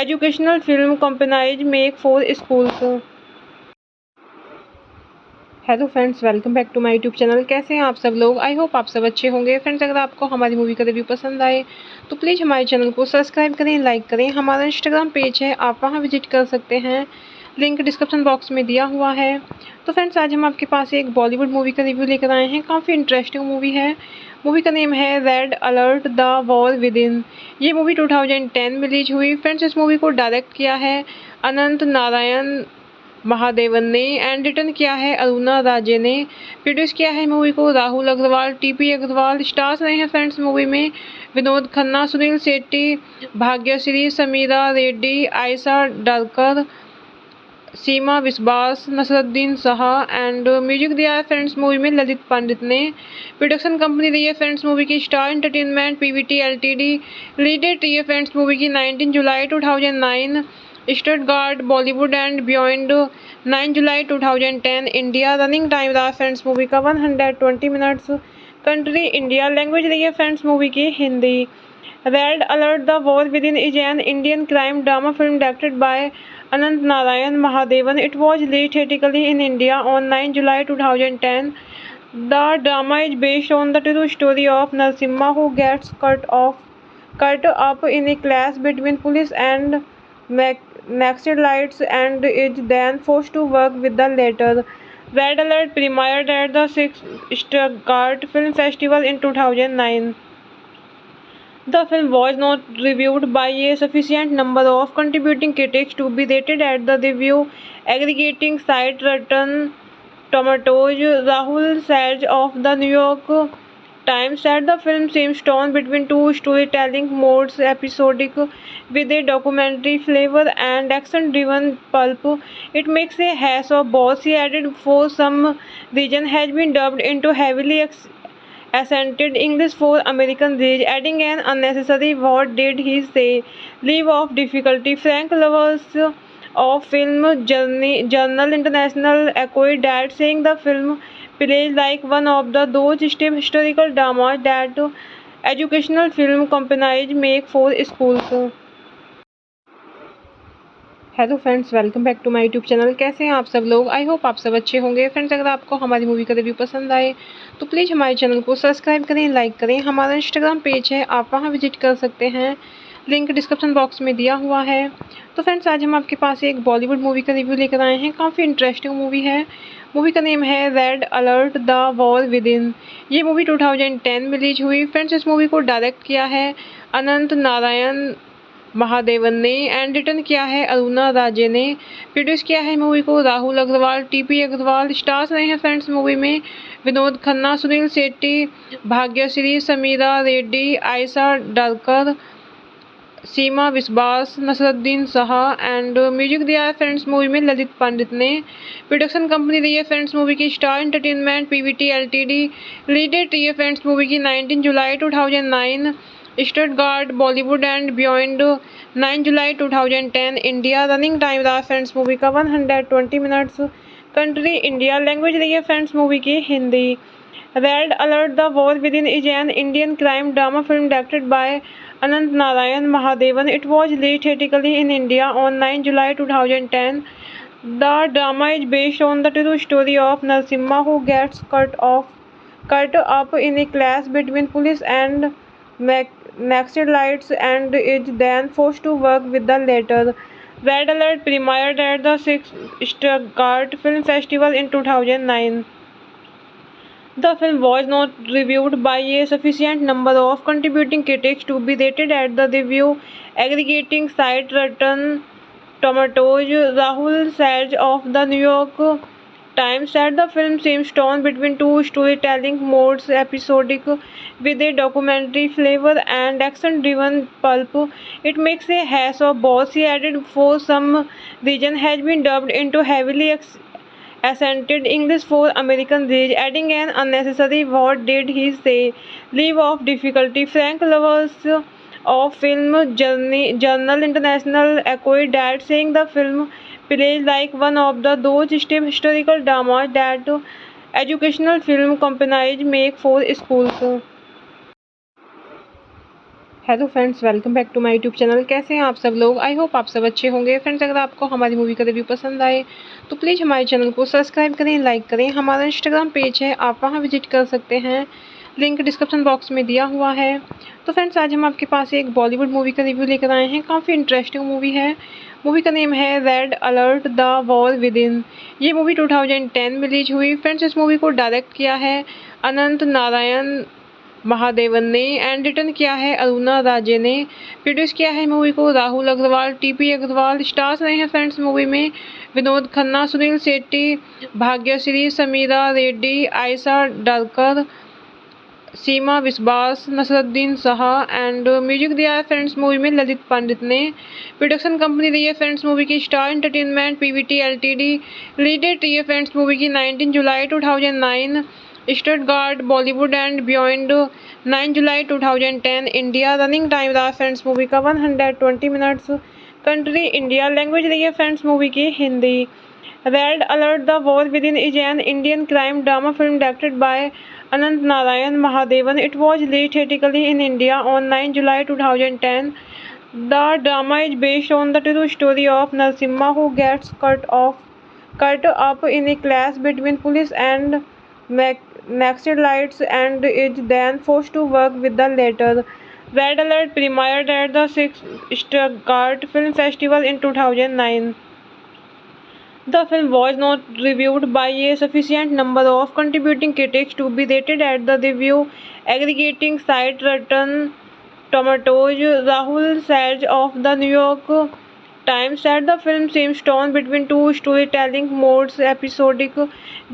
educational film companies make for schools. Hello friends, welcome back to my YouTube channel. कैसे हैं आप सब लोग? I hope आप सब अच्छे होंगे। Friends, अगर आपको हमारी मूवी का रिव्यू पसंद आए तो प्लीज़ हमारे चैनल को सब्सक्राइब करें, लाइक करें। हमारा इंस्टाग्राम पेज है, आप वहां विजिट कर सकते हैं, लिंक डिस्क्रिप्शन बॉक्स में दिया हुआ है। तो फ्रेंड्स, आज हम आपके पास एक बॉलीवुड मूवी का रिव्यू लेकर आए हैं। काफ़ी इंटरेस्टिंग मूवी है। मूवी का नेम है red alert the war within. ये मूवी 2010 में रिलीज हुई। फ्रेंड्स, इस मूवी को डायरेक्ट किया है अनंत नारायण महादेवन ने एंड रिटर्न किया है अरुणा राजे ने। प्रोड्यूस किया है मूवी को राहुल अग्रवाल, टीपी अग्रवाल। स्टार्स रहे हैं फ्रेंड्स मूवी में विनोद खन्ना, सुनील शेट्टी, भाग्यश्री, समीरा रेड्डी, आयशा डालकर, सीमा विश्वास, नसरुद्दीन शाह एंड म्यूजिक दिया है फ्रेंड्स मूवी में ललित पंडित ने। प्रोडक्शन कंपनी रही है फ्रेंड्स मूवी की star entertainment PVT LTD. Release date रही है फ्रेंड्स मूवी की 19 जुलाई 2009। स्टटगार्ट बॉलीवुड एंड बियॉन्ड 9 जुलाई 2010 इंडिया। रनिंग टाइम रहा फ्रेंड्स मूवी का 120 मिनट्स। Country India. लैंग्वेज रही है फ्रेंड्स मूवी की Hindi. Red alert the war within is an Indian crime drama film directed by Anant Narayan Mahadevan. It was released theatrically in India on 9 July 2010. The drama is based on the true story of Narasimha, who gets cut up in a clash between police and Naxalites and is then forced to work with the latter. Red Alert premiered at the 6th Stuttgart Film Festival in 2009. The film was not reviewed by a sufficient number of contributing critics to be rated at the review aggregating site Rotten Tomatoes. Rahul Sage of the New York Times said the film seems torn between two storytelling modes, episodic with a documentary flavor and action-driven pulp. It makes a hash of both. He added, for some reason has been dubbed into heavily accented English for American reach, adding an unnecessary what did he say leave of difficulty. Frank Lovers of Film Journal International echoed that, saying the film plays like one of those stiff historical dramas that educational film companies make for schools. Hello friends, welcome back to my YouTube channel. कैसे हैं आप सब लोग? I hope आप सब अच्छे होंगे। Friends, अगर आपको हमारी मूवी का रिव्यू पसंद आए तो प्लीज़ हमारे चैनल को सब्सक्राइब करें, लाइक करें। हमारा इंस्टाग्राम पेज है, आप वहां विजिट कर सकते हैं, लिंक डिस्क्रिप्शन बॉक्स में दिया हुआ है। तो फ्रेंड्स, आज हम आपके पास एक बॉलीवुड मूवी का रिव्यू लेकर आए हैं। काफ़ी इंटरेस्टिंग मूवी है। मूवी का नेम है red alert the war within. ये मूवी 2010 में रिलीज हुई। फ्रेंड्स, इस मूवी को डायरेक्ट किया है अनंत नारायण महादेवन ने एंड रिटर्न किया है अरुणा राजे ने। प्रोड्यूस किया है मूवी को राहुल अग्रवाल, टीपी अग्रवाल। स्टार्स रहे हैं फ्रेंड्स मूवी में विनोद खन्ना, सुनील शेट्टी, भाग्यश्री, समीरा रेड्डी, आयशा डालकर, सीमा विश्वास, नसरुद्दीन शाह एंड म्यूजिक दिया है फ्रेंड्स मूवी में ललित पंडित ने। प्रोडक्शन कंपनी रही है फ्रेंड्स मूवी की star entertainment PVT LTD. Release date रही है फ्रेंड्स मूवी की 19 जुलाई 2009। स्टटगार्ट बॉलीवुड एंड बियॉन्ड 9 जुलाई 2010 इंडिया। रनिंग टाइम रहा फ्रेंड्स मूवी का 120 मिनट्स। Country India. लैंग्वेज रही है फ्रेंड्स मूवी की Hindi. Red alert the war within is an Indian crime drama film directed by Anant Narayan Mahadevan. It was released theatrically in India on 9 July 2010. The drama is based on the true story of Narasimha, who gets cut up in a clash between police and Naxalites and is then forced to work with the latter. Red Alert premiered at the 6th Stuttgart Film Festival in 2009. The film was not reviewed by a sufficient number of contributing critics to be rated at the review aggregating site Rotten Tomatoes. Rahul Sage of the New York Times said the film seems torn between two storytelling modes, episodic with a documentary flavor and action-driven pulp. It makes a hash of both. He added, for some reason has been dubbed into heavily accented English for American reach, adding an unnecessary what did he say leave of difficulty. Frank Lovers of Film Journal International echoed that, saying the film plays like one of those stiff historical dramas that educational film companies make for schools. Hello friends, welcome back to my YouTube channel. कैसे हैं आप सब लोग? I hope आप सब अच्छे होंगे। Friends, अगर आपको हमारी मूवी का रिव्यू पसंद आए तो प्लीज़ हमारे चैनल को सब्सक्राइब करें, लाइक करें। हमारा इंस्टाग्राम पेज है, आप वहां विजिट कर सकते हैं, लिंक डिस्क्रिप्शन बॉक्स में दिया हुआ है। तो फ्रेंड्स, आज हम आपके पास एक बॉलीवुड मूवी का रिव्यू लेकर आए हैं। काफ़ी इंटरेस्टिंग मूवी है। मूवी का नेम है red alert the war within. ये मूवी 2010 में रिलीज हुई। फ्रेंड्स, इस मूवी को डायरेक्ट किया है अनंत नारायण महादेवन ने एंड रिटर्न किया है अरुणा राजे ने। प्रोड्यूस किया है मूवी को राहुल अग्रवाल, टीपी अग्रवाल। स्टार्स रहे हैं फ्रेंड्स मूवी में विनोद खन्ना, सुनील शेट्टी, भाग्यश्री, समीरा रेड्डी, आयशा डालकर, सीमा विश्वास, नसरुद्दीन शाह एंड म्यूजिक दिया है फ्रेंड्स मूवी में ललित पंडित ने। प्रोडक्शन कंपनी रही है फ्रेंड्स मूवी की star entertainment PVT LTD. Release date रही है फ्रेंड्स मूवी की 19 जुलाई 2009। स्टटगार्ट बॉलीवुड एंड बियॉन्ड 9 जुलाई 2010 इंडिया। रनिंग टाइम रहा फ्रेंड्स मूवी का 120 मिनट्स। Country India. लैंग्वेज रही है फ्रेंड्स मूवी की Hindi. Red alert the war within is an Indian crime drama film directed by Anant Narayan Mahadevan. It was released theatrically in India on 9 July 2010. The drama is based on the true story of Narasimha, who gets cut up in a clash between police and Naxalites and is then forced to work with the latter. Red Alert premiered at the 6th Stuttgart Film Festival in 2009. The film was not reviewed by a sufficient number of contributing critics to be rated at the review aggregating site Rotten Tomatoes. Rahul Sage of the New York Times said the film seems torn between two storytelling modes, episodic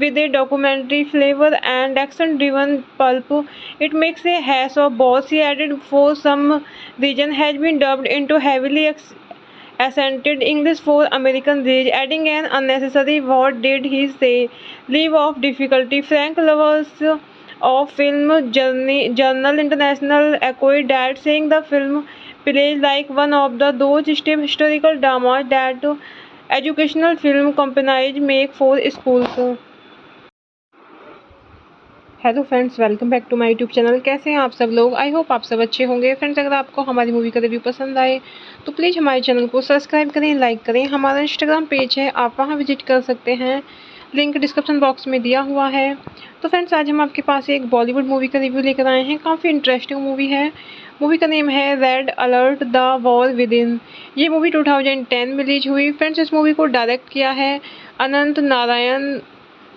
with a documentary flavor and action-driven pulp. It makes a hash of both. He added, for some reason has been dubbed into heavily accented English for American reach, adding an unnecessary what did he say leave of difficulty. Frank Lovers of Film Journal International echoed that, saying the film plays like one of those stiff historical dramas that educational film companies make for schools. Hello friends, welcome back to my YouTube channel. कैसे हैं आप सब लोग? I hope आप सब अच्छे होंगे। Friends, अगर आपको हमारी मूवी का रिव्यू पसंद आए तो प्लीज़ हमारे चैनल को सब्सक्राइब करें, लाइक करें। हमारा इंस्टाग्राम पेज है, आप वहां विजिट कर सकते हैं, लिंक डिस्क्रिप्शन बॉक्स में दिया हुआ है। तो फ्रेंड्स, आज हम आपके पास एक बॉलीवुड मूवी का रिव्यू लेकर आए हैं। काफ़ी इंटरेस्टिंग मूवी है। मूवी का नेम है red alert the war within. ये मूवी 2010 में रिलीज हुई। फ्रेंड्स, इस मूवी को डायरेक्ट किया है अनंत नारायण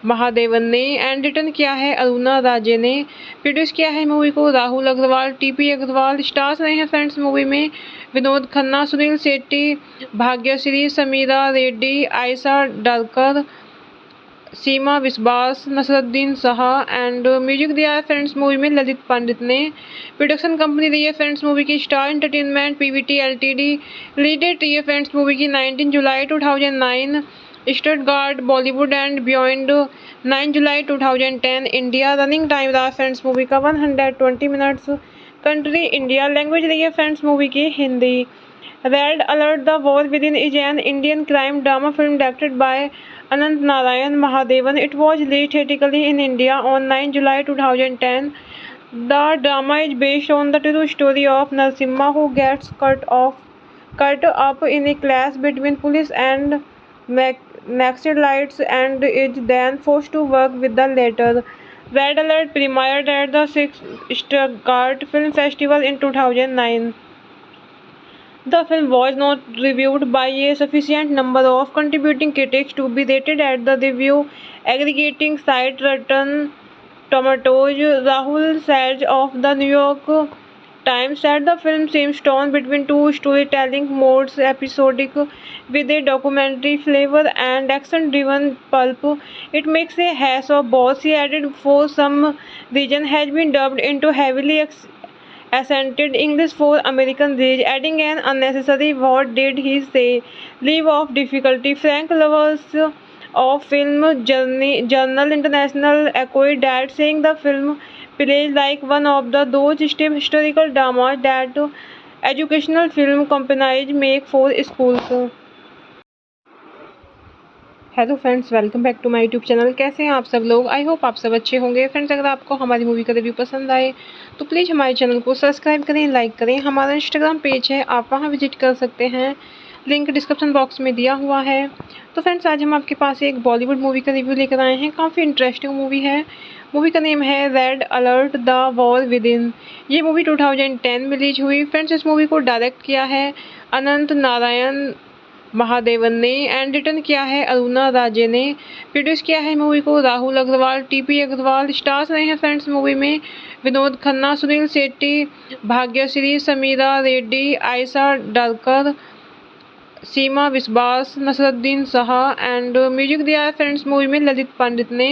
महादेवन ने एंड रिटर्न किया है अरुणा राजे ने। प्रोड्यूस किया है मूवी को राहुल अग्रवाल, टीपी अग्रवाल। स्टार्स रहे हैं फ्रेंड्स मूवी में विनोद खन्ना, सुनील शेट्टी, भाग्यश्री, समीरा रेड्डी, आयशा डालकर, सीमा विश्वास, नसरुद्दीन शाह एंड म्यूजिक दिया है फ्रेंड्स मूवी में ललित पंडित ने। प्रोडक्शन कंपनी रही है फ्रेंड्स मूवी की star entertainment PVT LTD. Release date रही है फ्रेंड्स मूवी की 19 जुलाई 2009। स्टटगार्ट बॉलीवुड एंड बियॉन्ड 9 जुलाई 2010 इंडिया। रनिंग टाइम रहा फ्रेंड्स मूवी का 120 मिनट्स। Country India. लैंग्वेज रही है फ्रेंड्स मूवी की Hindi. Red alert the war within is an Indian crime drama film directed by Anant Narayan Mahadevan. It was released theatrically in India on 9 July 2010. The drama is based on the true story of Narasimha, who gets cut up in a clash between police and Naxalites and is then forced to work with the latter. Red Alert premiered at the 6th Stuttgart Film Festival in 2009. The film was not reviewed by a sufficient number of contributing critics to be rated at the review aggregating site Rotten Tomatoes. Rahul Sage of the New York Times said the film seems torn between two storytelling modes, episodic with a documentary flavor and action-driven pulp. It makes a hash of both. He added, for some reason has been dubbed into heavily accented English for American reach, adding an unnecessary what did he say leave of difficulty. Frank Lovers of Film Journal International echoed that, saying the film plays like one of those stiff historical dramas that educational film companies make for schools. Hello friends, welcome back to my YouTube channel. कैसे हैं आप सब लोग? I hope आप सब अच्छे होंगे। Friends, अगर आपको हमारी मूवी का रिव्यू पसंद आए तो प्लीज़ हमारे चैनल को सब्सक्राइब करें, लाइक करें। हमारा इंस्टाग्राम पेज है, आप वहां विजिट कर सकते हैं, लिंक डिस्क्रिप्शन बॉक्स में दिया हुआ है। तो फ्रेंड्स, आज हम आपके पास एक बॉलीवुड मूवी का रिव्यू लेकर आए हैं। काफ़ी इंटरेस्टिंग मूवी है। मूवी का नेम है red alert the war within. ये मूवी 2010 में रिलीज हुई। फ्रेंड्स, इस मूवी को डायरेक्ट किया है अनंत नारायण महादेवन ने एंड रिटर्न किया है अरुणा राजे ने। प्रोड्यूस किया है मूवी को राहुल अग्रवाल, टीपी अग्रवाल। स्टार्स रहे हैं फ्रेंड्स मूवी में विनोद खन्ना, सुनील शेट्टी, भाग्यश्री, समीरा रेड्डी, आयशा डालकर, सीमा विश्वास, नसरुद्दीन शाह एंड म्यूजिक दिया है फ्रेंड्स मूवी में ललित पंडित ने।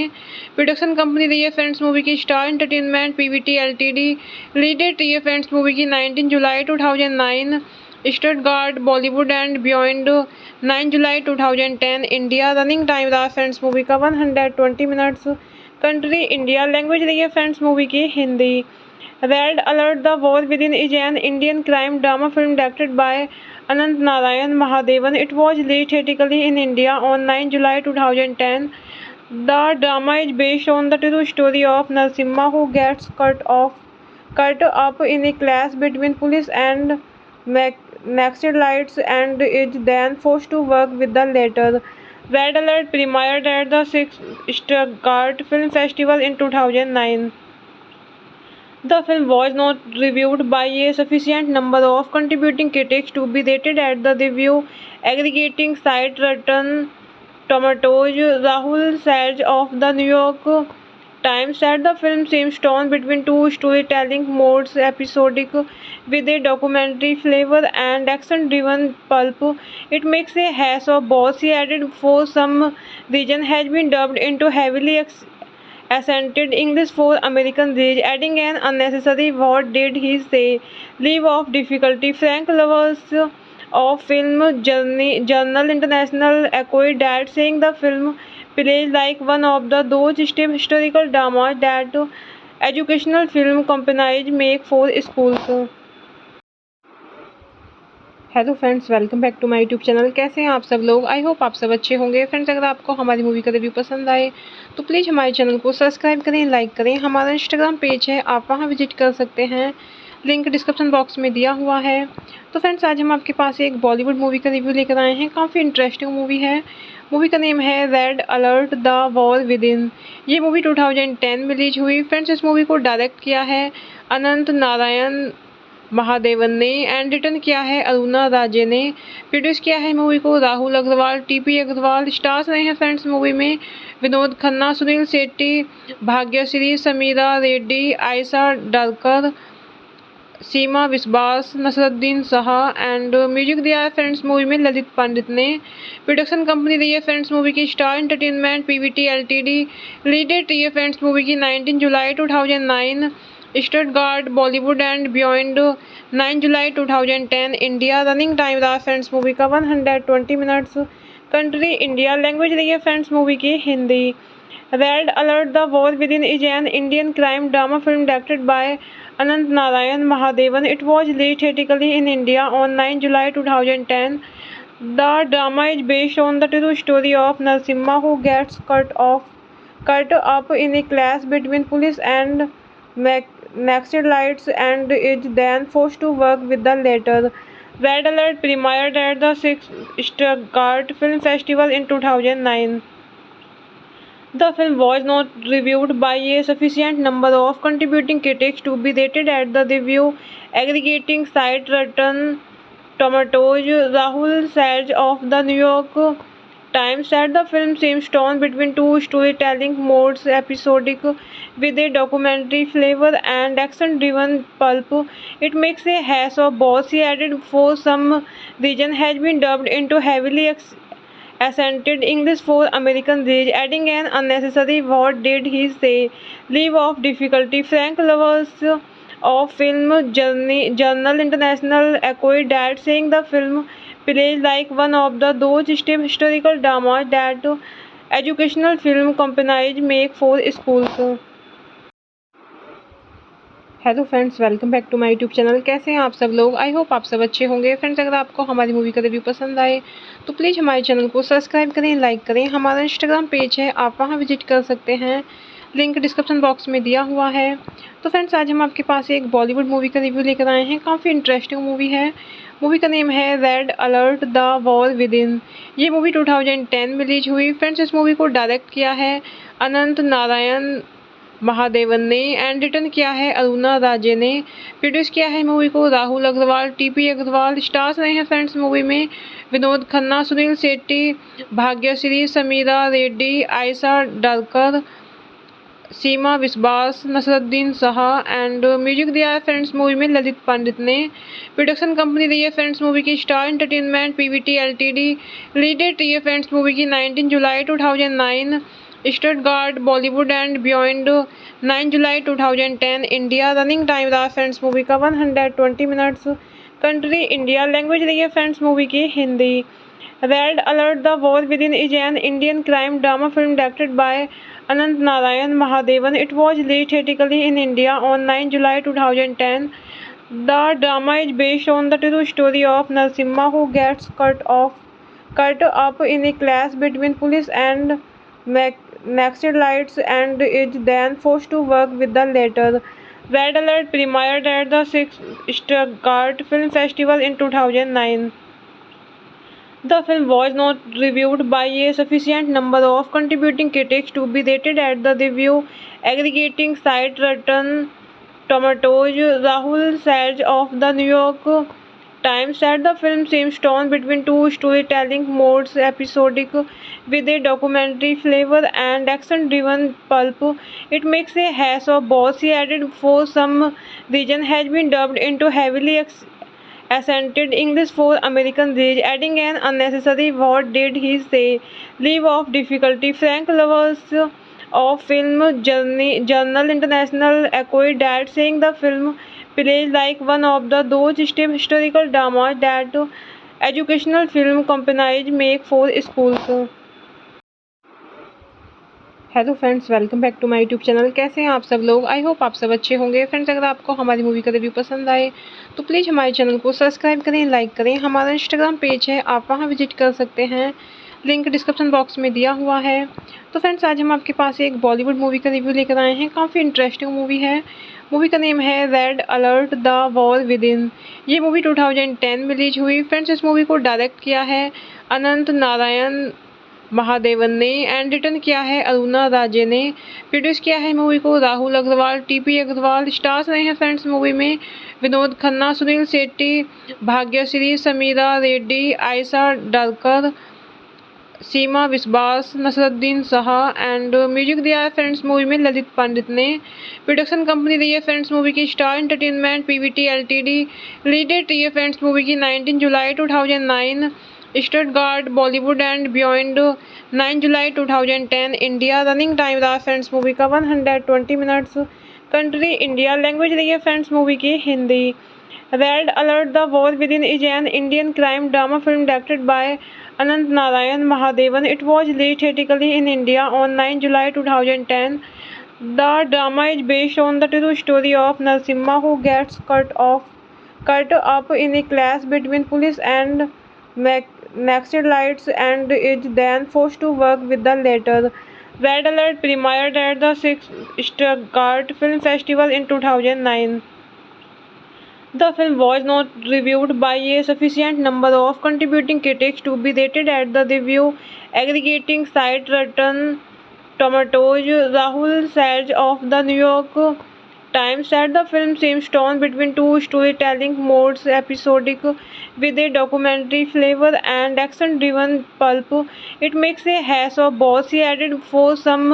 प्रोडक्शन कंपनी रही है फ्रेंड्स मूवी की star entertainment PVT LTD. Release date रही है फ्रेंड्स मूवी की 19 जुलाई 2009। स्टटगार्ट बॉलीवुड एंड बियॉन्ड 9 जुलाई 2010 इंडिया। रनिंग टाइम रहा फ्रेंड्स मूवी का 120 मिनट्स। Country India. लैंग्वेज रही है फ्रेंड्स मूवी की Hindi. Red alert the war within is an Indian crime drama film directed by Anant Narayan Mahadevan. It was released theatrically in India on 9 July 2010. The drama is based on the true story of Narasimha, who gets cut up in a clash between police and Naxalites and is then forced to work with the latter. Red Alert premiered at the 6th Stuttgart Film Festival in 2009. The film was not reviewed by a sufficient number of contributing critics to be rated at the review aggregating site Rotten Tomatoes. Rahul Sage of the New York Times said the film seems torn between two storytelling modes, episodic with a documentary flavor and action-driven pulp. It makes a hash of both. He added, for some reason has been dubbed into heavily accented English for American reach, adding an unnecessary what did he say leave of difficulty. Frank Lovers of Film Journal International echoed that, saying the film plays like one of those stiff historical dramas that educational film companies make for schools. Hello friends, welcome back to my YouTube channel. कैसे हैं आप सब लोग? I hope आप सब अच्छे होंगे। Friends, अगर आपको हमारी मूवी का रिव्यू पसंद आए तो प्लीज़ हमारे चैनल को सब्सक्राइब करें, लाइक करें। हमारा इंस्टाग्राम पेज है, आप वहां विजिट कर सकते हैं, लिंक डिस्क्रिप्शन बॉक्स में दिया हुआ है। तो फ्रेंड्स, आज हम आपके पास एक बॉलीवुड मूवी का रिव्यू लेकर आए हैं। काफ़ी इंटरेस्टिंग मूवी है। मूवी का नेम है red alert the war within. ये मूवी 2010 में रिलीज हुई। फ्रेंड्स, इस मूवी को डायरेक्ट किया है अनंत नारायण महादेवन ने एंड रिटर्न किया है अरुणा राजे ने। प्रोड्यूस किया है मूवी को राहुल अग्रवाल, टीपी अग्रवाल। स्टार्स रहे हैं फ्रेंड्स मूवी में विनोद खन्ना, सुनील शेट्टी, भाग्यश्री, समीरा रेड्डी, आयशा डालकर, सीमा विश्वास, नसरुद्दीन शाह एंड म्यूजिक दिया है फ्रेंड्स मूवी में ललित पंडित ने। प्रोडक्शन कंपनी रही है फ्रेंड्स मूवी की star entertainment PVT LTD. Release date रही है फ्रेंड्स मूवी की 19 जुलाई 2009। स्टटगार्ट बॉलीवुड एंड बियॉन्ड 9 जुलाई 2010 इंडिया। रनिंग टाइम रहा फ्रेंड्स मूवी का 120 मिनट्स। Country India. लैंग्वेज रही है फ्रेंड्स मूवी की Hindi. Red alert the war within is an Indian crime drama film directed by Anant Narayan Mahadevan. It was released theatrically in India on 9 July 2010. The drama is based on the true story of Narasimha, who gets cut up in a clash between police and Naxalites and is then forced to work with the latter. Red Alert premiered at the 6th Stuttgart Film Festival in 2009. The film was not reviewed by a sufficient number of contributing critics to be rated at the review aggregating site Rotten Tomatoes. Rahul Sage of the New York Times said the film seems torn between two storytelling modes, episodic with a documentary flavor and action-driven pulp. It makes a hash of both. He added, for some reason has been dubbed into heavily accented English for American reach, adding an unnecessary what did he say leave of difficulty. Frank Lovers of Film Journal International echoed that, saying the film plays like one of those stiff historical dramas that educational film companies make for schools. Hello friends, welcome back to my YouTube channel. कैसे हैं आप सब लोग? I hope आप सब अच्छे होंगे। Friends, अगर आपको हमारी मूवी का रिव्यू पसंद आए तो प्लीज़ हमारे चैनल को सब्सक्राइब करें, लाइक करें। हमारा इंस्टाग्राम पेज है, आप वहां विजिट कर सकते हैं, लिंक डिस्क्रिप्शन बॉक्स में दिया हुआ है। तो फ्रेंड्स, आज हम आपके पास एक बॉलीवुड मूवी का रिव्यू लेकर आए हैं। काफ़ी इंटरेस्टिंग मूवी है। मूवी का नेम है red alert the war within. ये मूवी 2010 में रिलीज हुई। फ्रेंड्स, इस मूवी को डायरेक्ट किया है अनंत नारायण महादेवन ने एंड रिटर्न किया है अरुणा राजे ने। प्रोड्यूस किया है मूवी को राहुल अग्रवाल, टीपी अग्रवाल। स्टार्स रहे हैं फ्रेंड्स मूवी में विनोद खन्ना, सुनील शेट्टी, भाग्यश्री, समीरा रेड्डी, आयशा डालकर, सीमा विश्वास, नसरुद्दीन शाह एंड म्यूजिक दिया है फ्रेंड्स मूवी में ललित पंडित ने। प्रोडक्शन कंपनी रही है फ्रेंड्स मूवी की star entertainment PVT LTD. Release date रही है फ्रेंड्स मूवी की 19 जुलाई 2009। स्टटगार्ट बॉलीवुड एंड बियॉन्ड 9 जुलाई 2010 इंडिया। रनिंग टाइम रहा फ्रेंड्स मूवी का 120 मिनट्स। Country India. लैंग्वेज रही है फ्रेंड्स मूवी की Hindi. Red alert the war within is an Indian crime drama film directed by Anant Narayan Mahadevan. It was released theatrically in India on 9 July 2010. The drama is based on the true story of Narasimha, who gets cut up in a clash between police and Naxalites and is then forced to work with the latter. Red Alert premiered at the 6th Stuttgart Film Festival in 2009. The film was not reviewed by a sufficient number of contributing critics to be rated at the review aggregating site Rotten Tomatoes. Rahul Sage of the New York Times said the film seems torn between two storytelling modes, episodic with a documentary flavor and action-driven pulp. It makes a hash of both. He added, for some reason has been dubbed into heavily accented English for American reach, adding an unnecessary what did he say leave of difficulty. Frank Lovers of Film Journal International echoed that, saying the film plays like one of those stiff historical dramas that educational film companies make for schools. Hello friends, welcome back to my YouTube channel. कैसे हैं आप सब लोग? I hope आप सब अच्छे होंगे। Friends, अगर आपको हमारी मूवी का रिव्यू पसंद आए तो प्लीज़ हमारे चैनल को सब्सक्राइब करें, लाइक करें। हमारा इंस्टाग्राम पेज है, आप वहां विजिट कर सकते हैं, लिंक डिस्क्रिप्शन बॉक्स में दिया हुआ है। तो फ्रेंड्स, आज हम आपके पास एक बॉलीवुड मूवी का रिव्यू लेकर आए हैं। काफ़ी इंटरेस्टिंग मूवी है। मूवी का नेम है red alert the war within. ये मूवी 2010 में रिलीज हुई। फ्रेंड्स, इस मूवी को डायरेक्ट किया है अनंत नारायण महादेवन ने एंड रिटर्न किया है अरुणा राजे ने। प्रोड्यूस किया है मूवी को राहुल अग्रवाल, टीपी अग्रवाल। स्टार्स रहे हैं फ्रेंड्स मूवी में विनोद खन्ना, सुनील शेट्टी, भाग्यश्री, समीरा रेड्डी, आयशा डालकर, सीमा विश्वास, नसरुद्दीन शाह एंड म्यूजिक दिया है फ्रेंड्स मूवी में ललित पंडित ने। प्रोडक्शन कंपनी रही है फ्रेंड्स मूवी की star entertainment PVT LTD. Release date रही है फ्रेंड्स मूवी की 19 जुलाई 2009। स्टटगार्ट बॉलीवुड एंड बियॉन्ड 9 जुलाई 2010 इंडिया। रनिंग टाइम रहा फ्रेंड्स मूवी का 120 मिनट्स। Country India. लैंग्वेज रही है फ्रेंड्स मूवी की Hindi. Red alert the war within is an Indian crime drama film directed by Anant Narayan Mahadevan. It was released theatrically in India on 9 July 2010. The drama is based on the true story of Narasimha, who gets cut up in a clash between police and Naxalites and is then forced to work with the latter. Red Alert premiered at the 6th Stuttgart Film Festival in 2009. The film was not reviewed by a sufficient number of contributing critics to be rated at the review aggregating site Rotten Tomatoes. Rahul Sage of the New York Times said the film seems torn between two storytelling modes, episodic with a documentary flavor and action-driven pulp. It makes a hash of both. He added, for some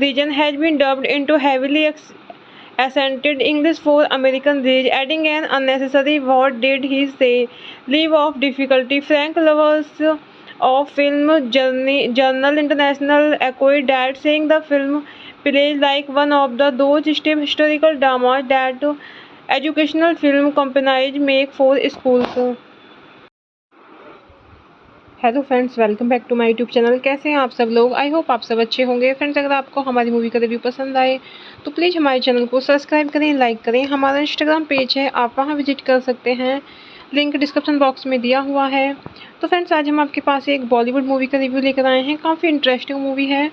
reason has been dubbed into heavily accented English for American reach, adding an unnecessary what did he say leave of difficulty. Frank Lovers of Film Journal International echoed that, saying the film plays like one of those stiff historical dramas that educational film companies make for schools. Hello friends, welcome back to my YouTube channel. कैसे हैं आप सब लोग? I hope आप सब अच्छे होंगे। Friends, अगर आपको हमारी मूवी का रिव्यू पसंद आए तो प्लीज़ हमारे चैनल को सब्सक्राइब करें, लाइक करें। हमारा इंस्टाग्राम पेज है, आप वहां विजिट कर सकते हैं, लिंक डिस्क्रिप्शन बॉक्स में दिया हुआ है। तो फ्रेंड्स, आज हम आपके पास एक बॉलीवुड मूवी का रिव्यू लेकर आए हैं। काफ़ी इंटरेस्टिंग मूवी है।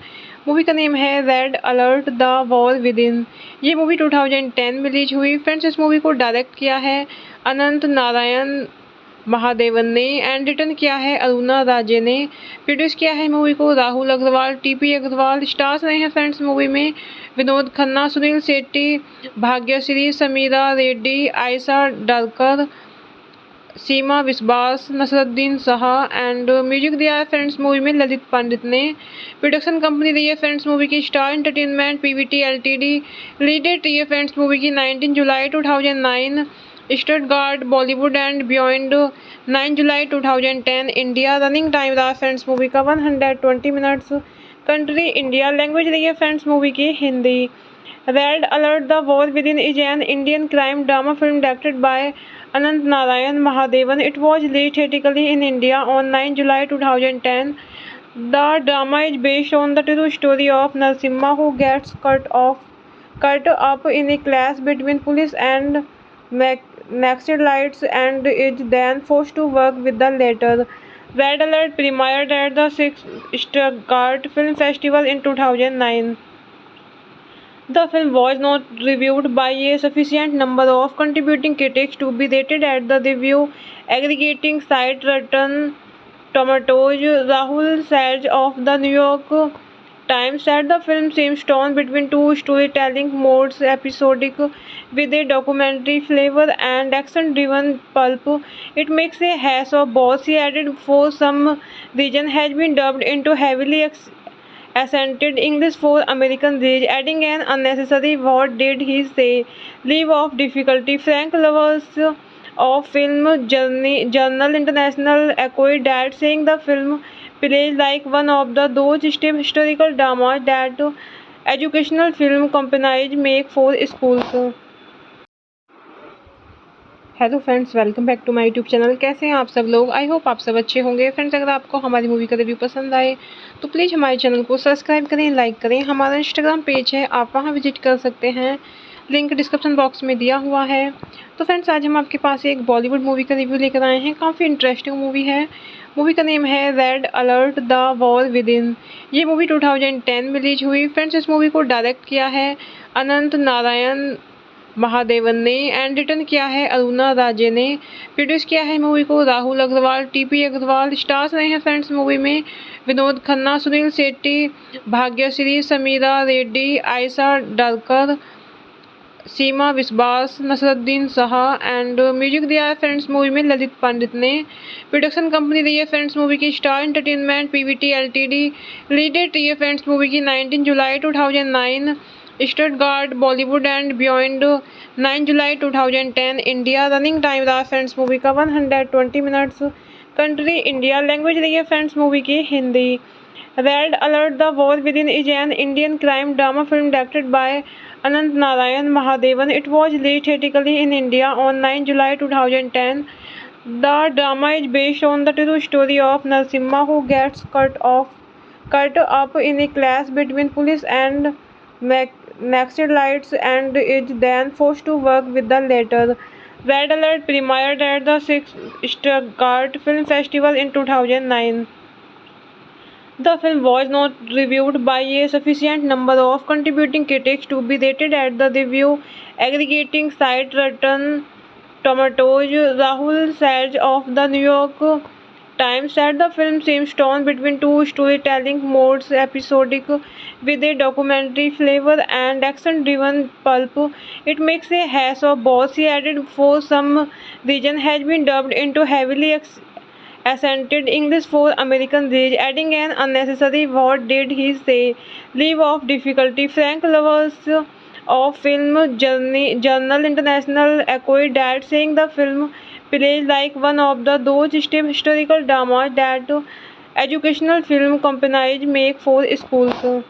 मूवी का नेम है red alert the war within. ये मूवी 2010 में रिलीज हुई। फ्रेंड्स, इस मूवी को डायरेक्ट किया है अनंत नारायण महादेवन ने एंड रिटर्न किया है अरुणा राजे ने। प्रोड्यूस किया है मूवी को राहुल अग्रवाल, टीपी अग्रवाल। स्टार्स रहे हैं फ्रेंड्स मूवी में विनोद खन्ना, सुनील शेट्टी, भाग्यश्री, समीरा रेड्डी, आयशा डालकर, सीमा विश्वास, नसरुद्दीन शाह एंड म्यूजिक दिया है फ्रेंड्स मूवी में ललित पंडित ने। प्रोडक्शन कंपनी रही है फ्रेंड्स मूवी की star entertainment PVT LTD. Release date रही है फ्रेंड्स मूवी की 19 जुलाई 2009। स्टटगार्ट बॉलीवुड एंड बियॉन्ड 9 जुलाई 2010 इंडिया। रनिंग टाइम रहा फ्रेंड्स मूवी का 120 मिनट्स। Country India. लैंग्वेज रही है फ्रेंड्स मूवी की Hindi. Red alert the war within is an Indian crime drama film directed by Anant Narayan Mahadevan. It was released theatrically in India on 9 July 2010. The drama is based on the true story of Narasimha, who gets cut up in a clash between police and Naxalites and is then forced to work with the latter. Red Alert premiered at the 6th Stuttgart Film Festival in 2009. The film was not reviewed by a sufficient number of contributing critics to be rated at the review aggregating site Rotten Tomatoes. Rahul Sage of the New York Times said the film seems torn between two storytelling modes, episodic with a documentary flavor and action-driven pulp. It makes a hash of both. He added, for some reason has been dubbed into heavily accented English for American reach, adding an unnecessary what did he say leave of difficulty. Frank Lovers of Film Journal International echoed that, saying the film plays like one of those stiff historical dramas that educational film companies make for schools. Hello friends, welcome back to my YouTube channel. कैसे हैं आप सब लोग? I hope आप सब अच्छे होंगे। Friends, अगर आपको हमारी मूवी का रिव्यू पसंद आए तो प्लीज़ हमारे चैनल को सब्सक्राइब करें, लाइक करें। हमारा इंस्टाग्राम पेज है, आप वहां विजिट कर सकते हैं, लिंक डिस्क्रिप्शन बॉक्स में दिया हुआ है। तो फ्रेंड्स, आज हम आपके पास एक बॉलीवुड मूवी का रिव्यू लेकर आए हैं। काफ़ी इंटरेस्टिंग मूवी है। मूवी का नेम है red alert the war within. ये मूवी 2010 में रिलीज हुई। फ्रेंड्स, इस मूवी को डायरेक्ट किया है अनंत नारायण महादेवन ने एंड रिटर्न किया है अरुणा राजे ने। प्रोड्यूस किया है मूवी को राहुल अग्रवाल, टीपी अग्रवाल। स्टार्स रहे हैं फ्रेंड्स मूवी में विनोद खन्ना, सुनील शेट्टी, भाग्यश्री, समीरा रेड्डी, आयशा डालकर, सीमा विश्वास, नसरुद्दीन शाह एंड म्यूजिक दिया है फ्रेंड्स मूवी में ललित पंडित ने। प्रोडक्शन कंपनी रही है फ्रेंड्स मूवी की star entertainment PVT LTD. Release date रही है फ्रेंड्स मूवी की 19 जुलाई 2009। स्टटगार्ट बॉलीवुड एंड बियॉन्ड 9 जुलाई 2010 इंडिया। रनिंग टाइम रहा फ्रेंड्स मूवी का 120 मिनट्स। Country India. लैंग्वेज रही है फ्रेंड्स मूवी की Hindi. Red alert the war within is an Indian crime drama film directed by Anant Narayan Mahadevan. It was released theatrically in India on 9 July 2010. The drama is based on the true story of Narasimha, who gets cut up in a clash between police and Naxalites and is then forced to work with the latter. Red Alert premiered at the 6th Stuttgart Film Festival in 2009. The film was not reviewed by a sufficient number of contributing critics to be rated at the review aggregating site Rotten Tomatoes. Rahul Sage of the New York Times said the film seems torn between two storytelling modes, episodic with a documentary flavor and action-driven pulp. It makes a hash of both. He added, for some reason has been dubbed into heavily accented English for American reach, adding an unnecessary what did he say leave of difficulty. Frank Lovers of Film Journal International echoed that, saying the film plays like one of those stiff historical dramas that educational film companies make for schools.